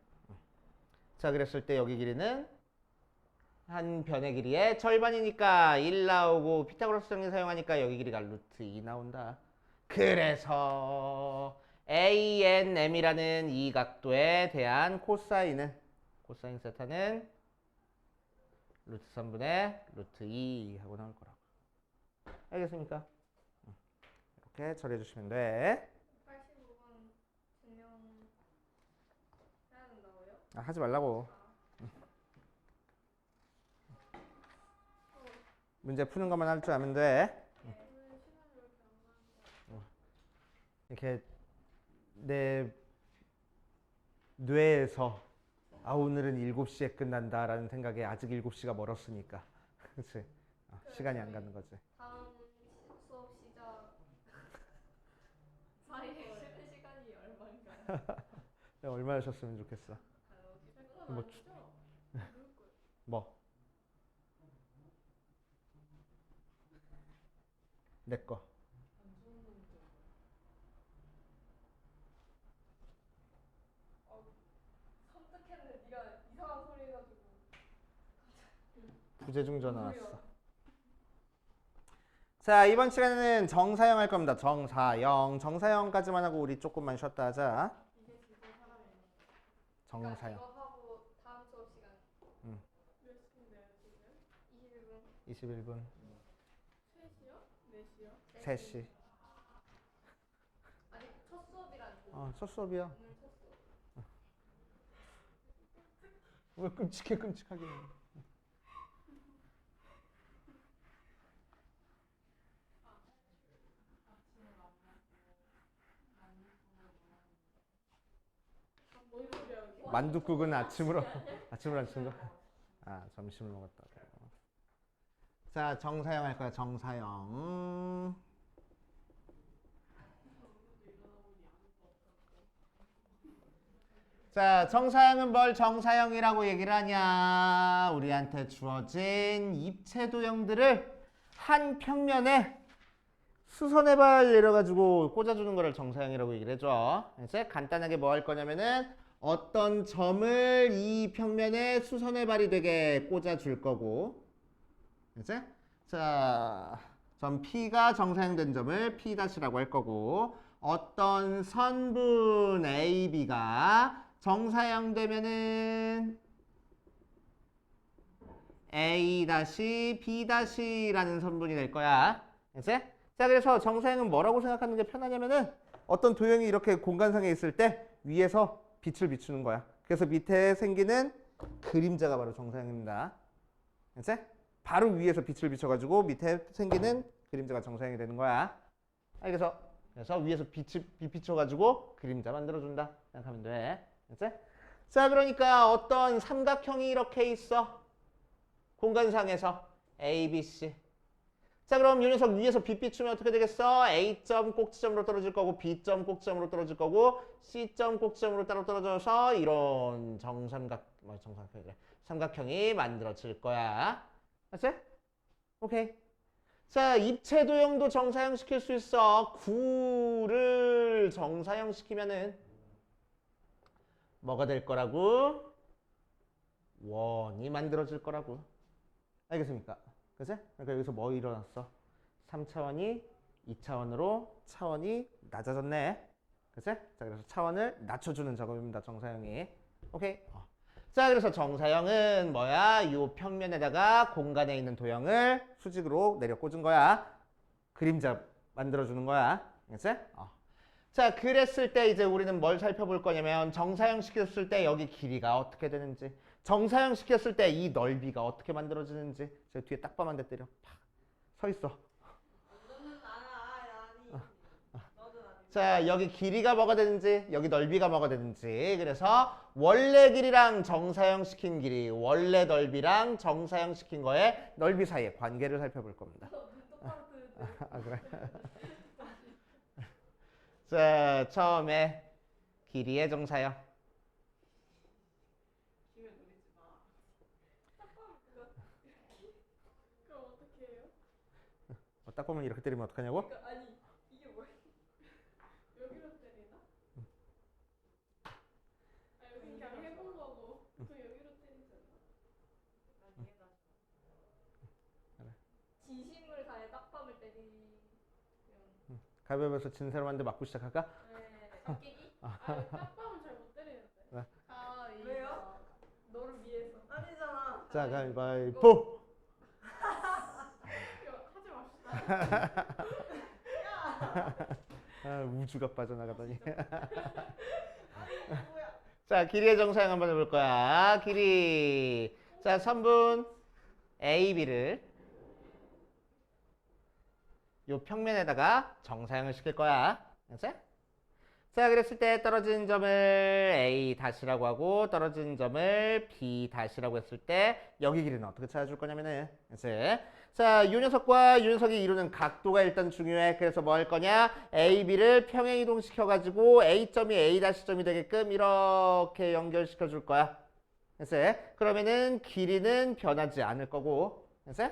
자, 그랬을 때 여기 길이는 한 변의 길이의 절반이니까 1 나오고 피타고라스 정리 사용하니까 여기 길이가 루트 2 나온다. 그래서 ANM이라는 이 각도에 대한 코사인 세타는 루트 3분의 루트 2 하고 나올 거라고. 알겠습니까? 이렇게 처리해 주시면 돼. 85번 증명해야 된다고요? 아, 하지 말라고. 문제 푸는 것만 할 줄 알면 돼. 이렇게 내 뇌에서 아, 오늘은 7시에 끝난다라는 생각에 아직 7시가 멀었으니까. 그치? 시간이 안 가는 거지. 다음 수업 시작 사이에 쉬는 시간이 얼마인가요? 내가 얼마나 쉬었으면 좋겠어. 뭐, 뭐? 내 거. 선택했는데 네가 이상한 소리 해가지고 부재중 전화 왔어. 자, 이번 시간에는 정사형 할 겁니다. 정사형까지만 하고 우리 조금만 쉬었다 하자. 이게 진짜 사람이네. 정사형. 이거 하고 다음 수업 시간 응. 몇 시인데요 지금? 21분 21분. 3시요? 4시요? 3시. 아직 첫 수업이란 첫 수업이야. 오늘 첫 수업 왜 끔찍하게. 뭔 소리야 이게? 만둣국은 아침으로 안 친 거? 아, 점심을 먹었다고. 자, 정사형 할 거야. 정사형. 자, 정사형은 뭘 정사형이라고 얘기를 하냐? 우리한테 주어진 입체 도형들을 한 평면에 수선의 발 내려가지고 꽂아주는 거를 정사형이라고 얘기를 해줘. 이제 간단하게 뭐 할 거냐면은 어떤 점을 이 평면에 수선의 발이 되게 꽂아줄 거고, 이제 자, 점 P가 정사형된 점을 P''라고 할 거고, 어떤 선분 AB가 정사형 되면은 A'-B'라는 선분이 될 거야. 이제 자, 그래서 정사형은 뭐라고 생각하는 게 편하냐면은 어떤 도형이 이렇게 공간상에 있을 때 위에서 빛을 비추는 거야. 그래서 밑에 생기는 그림자가 바로 정사형입니다. 이제 바로 위에서 빛을 비춰가지고 밑에 생기는 그림자가 정사형이 되는 거야. 그래서 위에서 빛 비춰가지고 그림자 만들어준다 생각하면 돼. 이제 자, 그러니까 어떤 삼각형이 이렇게 있어. 공간상에서 A, B, C. 자, 그럼 이 녀석 위에서 빛 비추면 어떻게 되겠어? A점 꼭지점으로 떨어질 거고 B점 꼭지점으로 떨어질 거고 C점 꼭지점으로 따로 떨어져서 이런 삼각형이 만들어질 거야. 맞지? 오케이. 자, 입체 도형도 정사형 시킬 수 있어. 구를 정사형 시키면은 뭐가 될 거라고? 원이 만들어질 거라고. 알겠습니까? 그치? 그러니까 여기서 뭐 일어났어? 3차원이 2차원으로 차원이 낮아졌네. 그치? 자, 그래서 차원을 낮춰주는 작업입니다. 정사형이. 오케이? 자, 그래서 정사형은 뭐야? 요 평면에다가 공간에 있는 도형을 수직으로 내려 꽂은 거야. 그림자 만들어주는 거야. 그치? 자, 그랬을 때 이제 우리는 뭘 살펴볼 거냐면 정사형 시켰을 때 여기 길이가 어떻게 되는지, 정사형 시켰을 때 이 넓이가 어떻게 만들어지는지. 제가 뒤에 딱밤 한 대 때려. 팍. 서 있어. 자, 여기 길이가 뭐가 되는지, 여기 넓이가 뭐가 되는지. 그래서 원래 길이랑 정사형 시킨 길이, 원래 넓이랑 정사형 시킨 거의 넓이 사이의 관계를 살펴볼 겁니다. 그래. 자, 처음에 길이의 정사형. 그럼 어떻게 해요? 딱 보면 이렇게 때리면 어떡하냐고? 그러니까 아니 이게 뭐야? 여기로 때리나? 아 여기 그냥 해본 거고 보통 여기로 때리잖아. 진심을 다해 딱밤을 때리면 가위바위보에서 진 사람한테 맞고 시작할까? 네 깨기? 아 딱밤은 잘 못 때리는데. 네. 아 왜요? 너를 위해서. 아니잖아. 자, 가위바위보! 이거 하지 맙시다. 아, 우주가 빠져나가다니. 아니 뭐야? 자, 길이의 정사형 한번 해볼 거야. 길이. 자, 선분 AB를 요 평면에다가 정사형을 시킬 거야. 알았지? 자, 그랬을 때 떨어지는 점을 A'라고 하고 떨어지는 점을 B'라고 했을 때 여기 길이는 어떻게 찾아줄 거냐면은, 알았지? 자, 이 녀석과 이 녀석이 이루는 각도가 일단 중요해. 그래서 뭐 할 거냐? AB를 평행 이동시켜가지고 A점이 A'점이 되게끔 이렇게 연결시켜 줄 거야. 알았지? 그러면은 길이는 변하지 않을 거고, 알았지?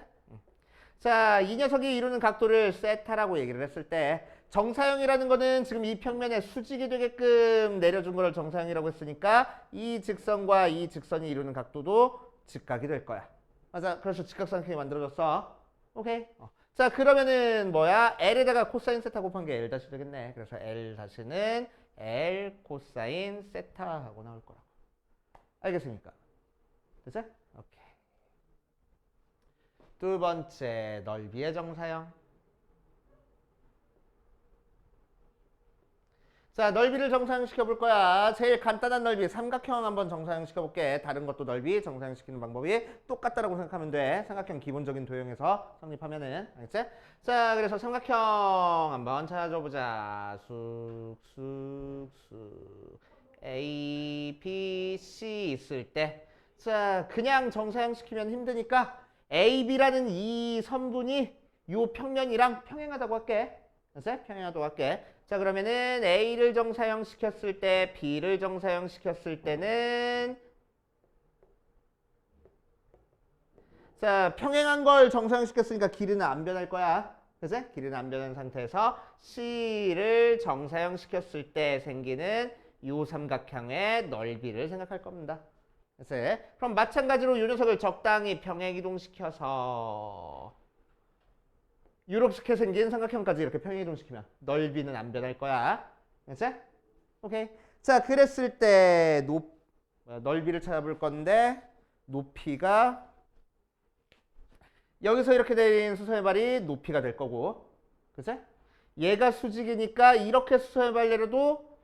자, 이 녀석이 이루는 각도를 세타라고 얘기를 했을 때 정사형이라는 거는 지금 이 평면에 수직이 되게끔 내려준 거를 정사형이라고 했으니까 이 직선과 이 직선이 이루는 각도도 직각이 될 거야. 맞아. 그래서 직각삼각형이 만들어졌어. 오케이. 자, 그러면은 뭐야? L에다가 코사인 세타 곱한 게 L 다시 되겠네. 그래서 L 다시는 L 코사인 세타 하고 나올 거라고. 알겠습니까? 됐죠? 오케이. 두 번째, 넓이의 정사형. 자, 넓이를 정사형시켜 볼 거야. 제일 간단한 넓이, 삼각형 한번 정사형시켜 볼게. 다른 것도 넓이 정사형시키는 방법이 똑같다라고 생각하면 돼. 삼각형 기본적인 도형에서 성립하면은. 알겠지? 자, 그래서 삼각형 한번 찾아줘 보자. 쑥쑥쑥 A, B, C 있을 때, 자, 그냥 정사형시키면 힘드니까 A, B라는 이 선분이 요 평면이랑 평행하다고 할게. 알았지? 평행하다고 할게. 자, 그러면은 A를 정사형 시켰을 때, B를 정사형 시켰을 때는 자, 평행한 걸 정사형시켰으니까 길이는 안 변할 거야. 그치? 길이는 안 변한 상태에서 C를 정사형시켰을 때 생기는 요 삼각형의 넓이를 생각할 겁니다. 그치? 그럼 마찬가지로 요 녀석을 적당히 평행이동시켜서 이렇게 생긴 삼각형까지 이렇게 평행이동시키면 넓이는 안 변할 거야. 그치? 오케이. 자, 그랬을 때 넓이를 찾아볼 건데 높이가 여기서 이렇게 내린 수선의 발이 높이가 될 거고, 그치? 얘가 수직이니까 이렇게 수선의 발 내려도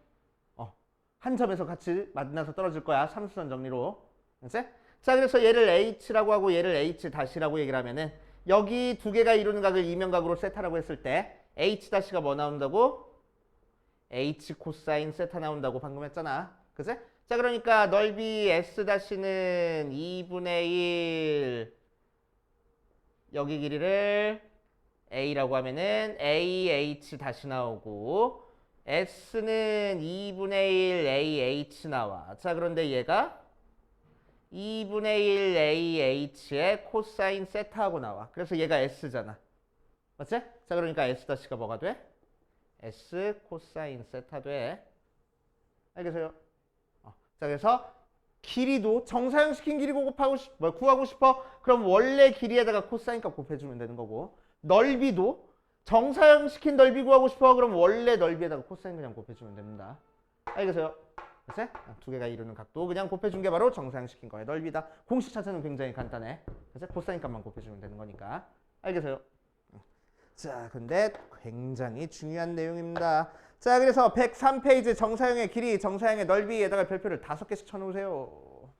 한 점에서 같이 만나서 떨어질 거야. 삼수선 정리로. 그치? 자, 그래서 얘를 H라고 하고 얘를 H-라고 얘기를 하면은 여기 두 개가 이루는 각을 이면각으로 세타라고 했을 때 H-가 뭐 나온다고? H 코사인 세타 나온다고 방금 했잖아. 그치? 자, 그러니까 넓이 S-는 2분의 1 여기 길이를 A라고 하면은 AH 다시 나오고 S는 2분의 1 AH 나와. 자, 그런데 얘가 2분의 1 AH의 코사인 세타하고 나와. 그래서 얘가 S잖아. 맞지? 자, 그러니까 S-가 뭐가 돼? S 코사인 세타 돼. 알겠어요? 자, 그래서 길이도 정사형시킨 길이 구하고 싶어? 그럼 원래 길이에다가 코사인 값 곱해주면 되는 거고, 넓이도 정사형시킨 넓이 구하고 싶어? 그럼 원래 넓이에다가 코사인 그냥 곱해주면 됩니다. 알겠어요? 그치? 두 개가 이루는 각도 그냥 곱해준 게 바로 정사형시킨 거야. 넓이다. 공식 자체는 굉장히 간단해. 그치? 코사인 값만 곱해주면 되는 거니까. 알겠어요? 자, 근데 굉장히 중요한 내용입니다. 자, 그래서 103페이지 정사형의 길이, 정사형의 넓이에다가 별표를 5개씩 쳐놓으세요.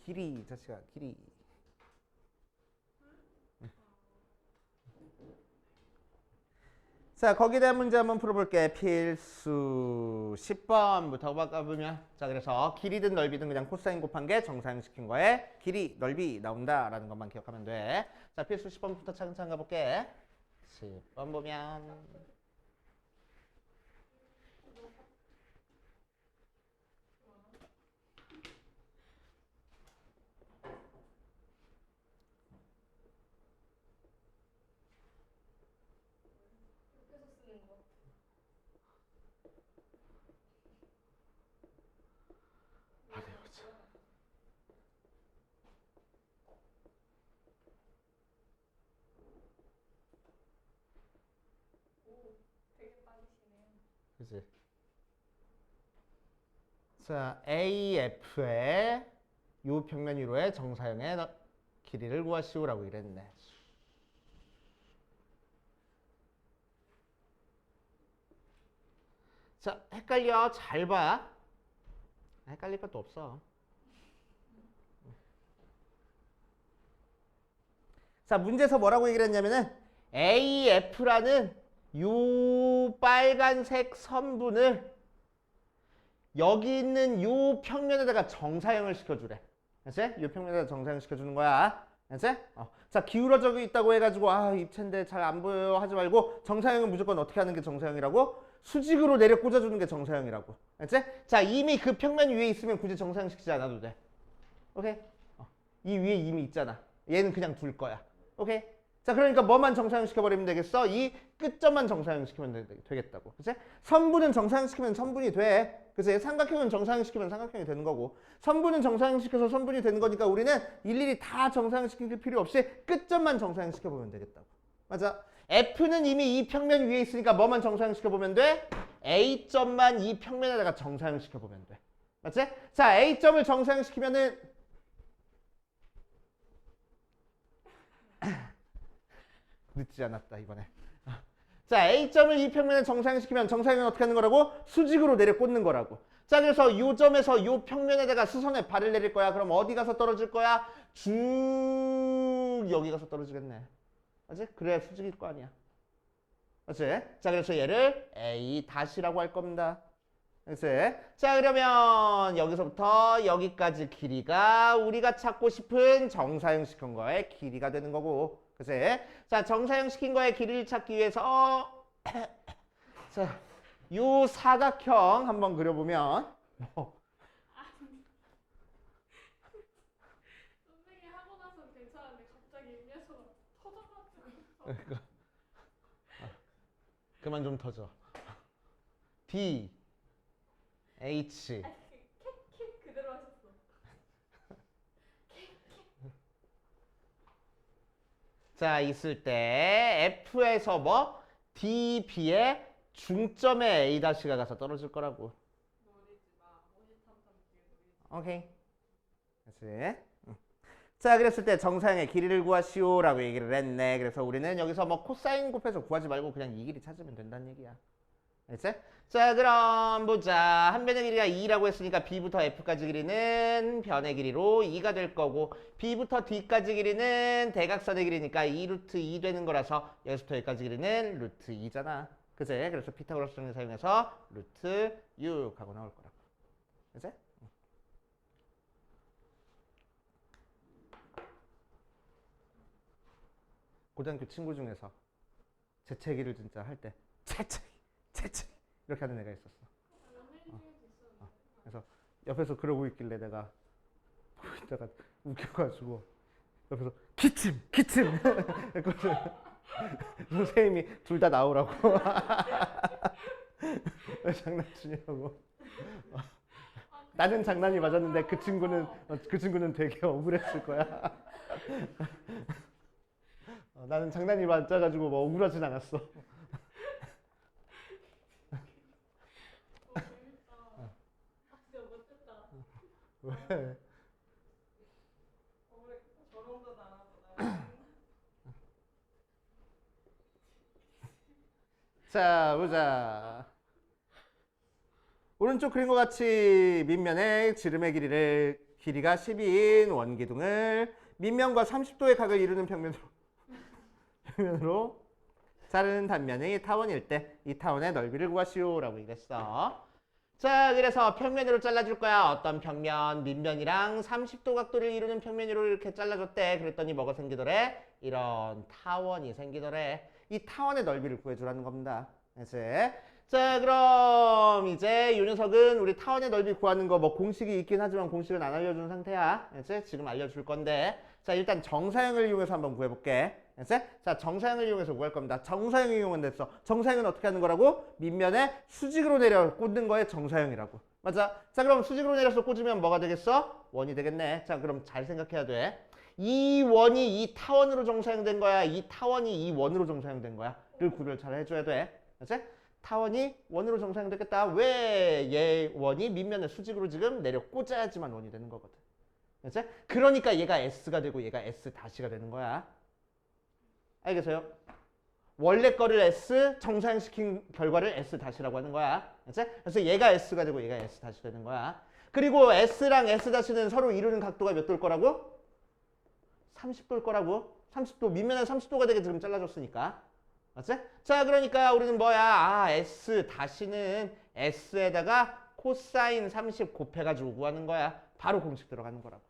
길이 자체가 길이. 자, 거기에 대한 문제 한번 풀어볼게. 필수 10번부터 바꿔보면, 자, 그래서 길이든 넓이든 그냥 코사인 곱한 게 정사형시킨 거에 길이, 넓이 나온다라는 것만 기억하면 돼. 자, 필수 10번부터 차근차근 가볼게. 10번 보면 그래서 쓰는 거. 오, 되게 빠르시네요. 그치? 자, AF의 요 평면 위로의 정사형의 길이를 구하시오라고 이랬네. 자, 헷갈려. 잘 봐. 헷갈릴 것도 없어. 자, 문제에서 뭐라고 얘기를 했냐면은 AF라는 요 빨간색 선분을 여기 있는 요 평면에다가 정사형을 시켜주래. 알지? 요 평면에다가 정사형 시켜주는 거야. 알지? 자, 기울어져 있다고 해가지고 입체인데 잘 안 보여요 하지 말고 정사형은 무조건 어떻게 하는 게 정사형이라고? 수직으로 내려 꽂아주는 게 정사형이라고. 알지? 자, 이미 그 평면 위에 있으면 굳이 정사형 시키지 않아도 돼. 오케이? 이 위에 이미 있잖아. 얘는 그냥 둘 거야. 오케이? 자, 그러니까 뭐만 정사형 시켜버리면 되겠어? 이 끝점만 정사형 시키면 되겠다고. 그치? 선분은 정사형 시키면 선분이 돼. 그치? 삼각형은 정사형 시키면 삼각형이 되는 거고, 선분은 정사형 시켜서 선분이 되는 거니까 우리는 일일이 다 정사형 시킬 필요 없이 끝점만 정사형 시켜보면 되겠다고. 맞아? F는 이미 이 평면 위에 있으니까 뭐만 정사형 시켜보면 돼? A점만 이 평면에다가 정사형 시켜보면 돼. 맞지? 자, A점을 정사형 시키면은 늦지 않았다 이번에. 자, A점을 이 평면에 정사형시키면 정사형은 어떻게 하는 거라고? 수직으로 내려 꽂는 거라고. 자, 그래서 요 점에서 요 평면에다가 수선의 발을 내릴 거야. 그럼 어디 가서 떨어질 거야? 쭉 여기 가서 떨어지겠네. 맞지? 그래야 수직일 거 아니야. 맞지? 자, 그래서 얘를 A-라고 할 겁니다. 그치? 자, 그러면 여기서부터 여기까지 길이가 우리가 찾고 싶은 정사형 시킨 거의 길이가 되는 거고. 그치? 자, 정사형 시킨 거의 길이를 찾기 위해서 자, 요 사각형 한번 그려보면 선생님 하고 나서 괜찮은데 갑자기 위에서 터져가지고. 그만 좀 터져. D H 킥 그대로 하셨어. 자 있을 때 F에서 뭐 DB의 중점에 A'가 가서 떨어질 거라고. 노리지 마. 53점 뒤에 노리지. 오케이. 그렇지. 자 그랬을 때 정사형의 길이를 구하시오라고 얘기를 했네. 그래서 우리는 여기서 뭐 코사인 곱해서 구하지 말고 그냥 이 길이 찾으면 된다는 얘기야. 알겠지? 자 그럼 보자. 한 변의 길이가 2라고 했으니까 B부터 F까지 길이는 변의 길이로 2가 될 거고 B부터 D까지 길이는 대각선의 길이니까 2 루트 2 되는 거라서 여기서부터 여기까지 길이는 루트 2잖아. 그치? 그래서 피타고라스 정리 사용해서 루트 6 하고 나올 거라고. 그치? 고등학교 친구 중에서 재채기를 진짜 할 때 재채기 이렇게 하는 애가 있었어. 연예인 중에도 있었는데. 그래서 옆에서 그러고 있길래 내가 보고 있다가 웃겨가지고 옆에서 기침 했거든. 선생님이 둘 다 나오라고. 왜 장난치냐고. 나는 장난이 맞았는데 그 친구는 되게 억울했을 거야. 나는 장난이 맞아가지고 뭐 억울하진 않았어. 재밌다. 진짜 멋졌다. 왜? 저런 거 나와보다. 자 보자. 오른쪽 그린 것 같이 밑면의 지름의 길이가 10인 원기둥을 밑면과 30도의 각을 이루는 평면으로 자르는 단면이 타원일 때 이 타원의 넓이를 구하시오라고 얘기했어. 자 그래서 평면으로 잘라줄 거야. 어떤 평면? 밑면이랑 30도 각도를 이루는 평면으로 이렇게 잘라줬대. 그랬더니 뭐가 생기더래? 이런 타원이 생기더래. 이 타원의 넓이를 구해주라는 겁니다. 이제 자 그럼 이제 이 녀석은 우리 타원의 넓이 구하는 거 뭐 공식이 있긴 하지만 공식은 안 알려준 상태야. 이제 지금 알려줄 건데 자 일단 정사형을 이용해서 한번 구해볼게. 이제 자 정사형을 이용해서 구할 겁니다. 정사형을 이용은 됐어. 정사형은 어떻게 하는 거라고? 밑면에 수직으로 내려 꽂는 거에 정사형이라고. 맞아. 자 그럼 수직으로 내려서 꽂으면 뭐가 되겠어? 원이 되겠네. 자 그럼 잘 생각해야 돼. 이 원이 이 타원으로 정사형된 거야. 이 타원이 이 원으로 정사형된 거야. 를 구별 잘 해줘야 돼. 알았지? 타원이 원으로 정사형되겠다. 왜 얘 원이 밑면에 수직으로 지금 내려 꽂아야지만 원이 되는 거거든. 알았지? 그러니까 얘가 S가 되고 얘가 S 다시가 되는 거야. 알겠어요? 원래 거를 S 정사형시킨 결과를 S 다시라고 하는 거야. 알았지? 그래서 얘가 S가 되고 얘가 S 다시 되는 거야. 그리고 S랑 S 다시는 서로 이루는 각도가 몇 도일 거라고? 30도일 거라고. 30도 밑면에 30도가 되게 지금 잘라줬으니까. 맞지? 자 그러니까 우리는 뭐야? 아 S 다시는 S에다가 코사인 30 곱해가지고 구하는 거야. 바로 공식 들어가는 거라고.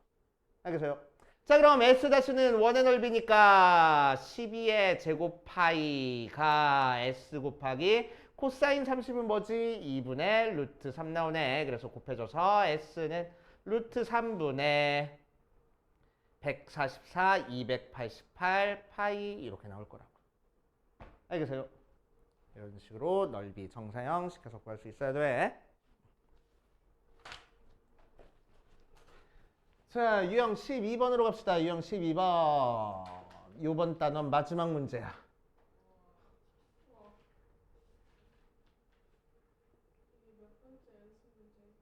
알겠어요? 자 그럼 S 다시는 원의 넓이니까 12의 제곱 파이가 S 곱하기 코사인 30은 뭐지? 2분의 루트 3 나오네. 그래서 곱해줘서 S는 루트 3분의 144, 288 파이 이렇게 나올 거라고. 알겠어요? 이런 식으로 넓이 정사형 시켜서 구할 수 있어야 돼. 자, 유형 12번으로 갑시다. 유형 12번. 요번 단원 마지막 문제야. 이게 몇 번째 연습 문제일까?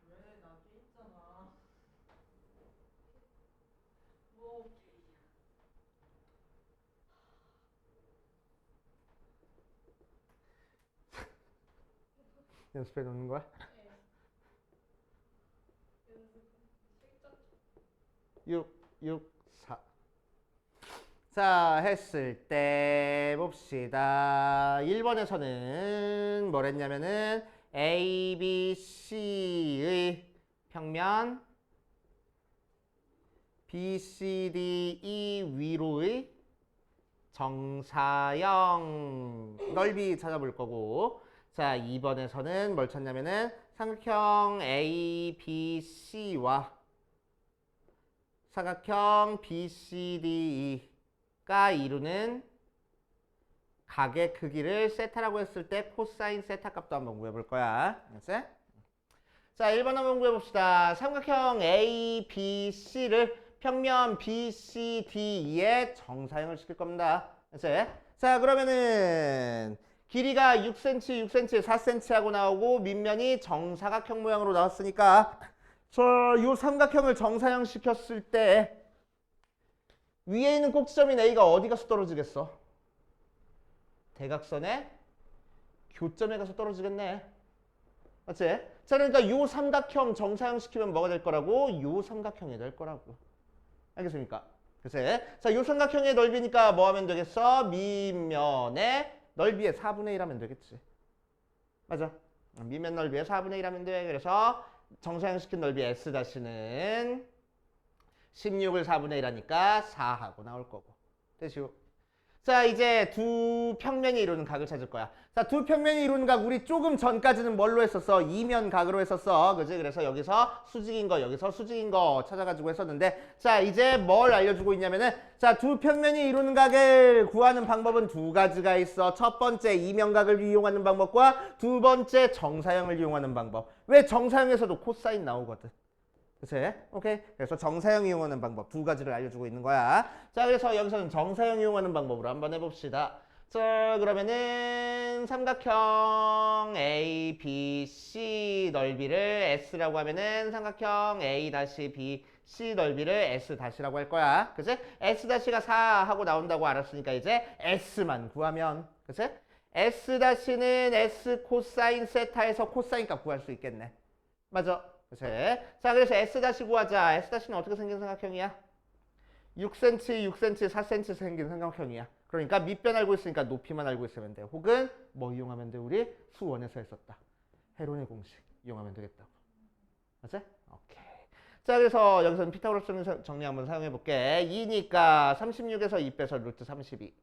왜 나도 있잖아. 뭐 연습해 놓는 거야? 네. 연습. 실전. 6, 4. 자, 했을 때 봅시다. 1번에서는 뭘 했냐면은 A, B, C의 평면 BCDE 위로의 정사형 넓이 찾아볼 거고, 자 2번에서는 뭘 찾냐면은 삼각형 ABC와 사각형 BCDE가 이루는 각의 크기를 세타라고 했을 때 코사인 세타 값도 한번 구해볼 거야. 알았지? 자 1번 한번 구해봅시다. 삼각형 ABC를 평면 BCDE의 정사형을 시킬 겁니다. 알았지? 자 그러면은 길이가 6cm, 6cm, 4cm 하고 나오고 밑면이 정사각형 모양으로 나왔으니까 요 삼각형을 정사형 시켰을 때 위에 있는 꼭지점인 A가 어디 가서 떨어지겠어? 대각선의 교점에 가서 떨어지겠네. 맞지? 자 그러니까 요 삼각형 정사형 시키면 뭐가 될 거라고? 요 삼각형이 될 거라고. 알겠습니까? 그치? 자, 요 삼각형의 넓이니까 뭐 하면 되겠어? 밑면의 넓이의 4분의 1 하면 되겠지. 맞아. 밑면 넓이의 4분의 1 하면 돼. 그래서 정사형 시킨 넓이 S-는 16을 4분의 1 하니까 4 하고 나올 거고. 됐슈? 자, 이제 두 평면이 이루는 각을 찾을 거야. 자, 두 평면이 이루는 각 우리 조금 전까지는 뭘로 했었어? 이면 각으로 했었어. 그지? 그래서 여기서 수직인 거, 여기서 수직인 거 찾아가지고 했었는데, 자, 이제 뭘 알려주고 있냐면은, 자, 두 평면이 이루는 각을 구하는 방법은 두 가지가 있어. 첫 번째 이면각을 이용하는 방법과 두 번째 정사형을 이용하는 방법. 왜 정사형에서도 코사인 나오거든. 그치? 오케이. 그래서 정사형 이용하는 방법 두 가지를 알려주고 있는 거야. 자, 그래서 여기서는 정사형 이용하는 방법으로 한번 해봅시다. 자, 그러면은 삼각형 ABC 넓이를 S라고 하면은 삼각형 A-BC 넓이를 S-라고 할 거야. 그치? S-가 4 하고 나온다고 알았으니까 이제 S만 구하면, 그치? S-는 S 코사인 세타에서 코사인 값 구할 수 있겠네. 맞아. 그치? 자, 그래서 S- 구하자. S-는 어떻게 생긴 삼각형이야? 6cm, 6cm, 4cm 생긴 삼각형이야. 그러니까 밑변 알고 있으니까 높이만 알고 있으면 돼. 혹은 뭐 이용하면 돼? 우리 수원에서 했었다. 헤론의 공식 이용하면 되겠다고. 맞지? 오케이. 자, 그래서 여기서는 피타고라스 정리 한번 사용해 볼게. 2니까 36에서 2 빼서 루트 32.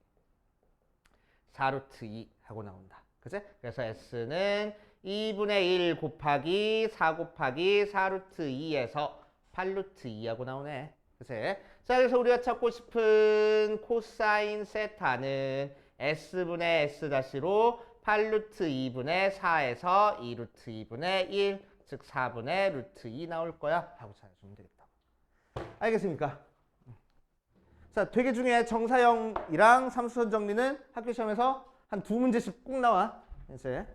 4루트 2 하고 나온다. 그치? 그래서 S는 2분의 1 곱하기 4 곱하기 4루트 2에서 8루트 2하고 나오네. 그치? 자, 그래서 우리가 찾고 싶은 코사인 세타는 S분의 S-로 8루트 2분의 4에서 2루트 2분의 1, 즉 4분의 루트 2 나올 거야. 하고 찾아주면 되겠다. 알겠습니까? 자, 되게 중요해. 정사형이랑 삼수선 정리는 학교 시험에서 한 2문제씩 꼭 나와. 이제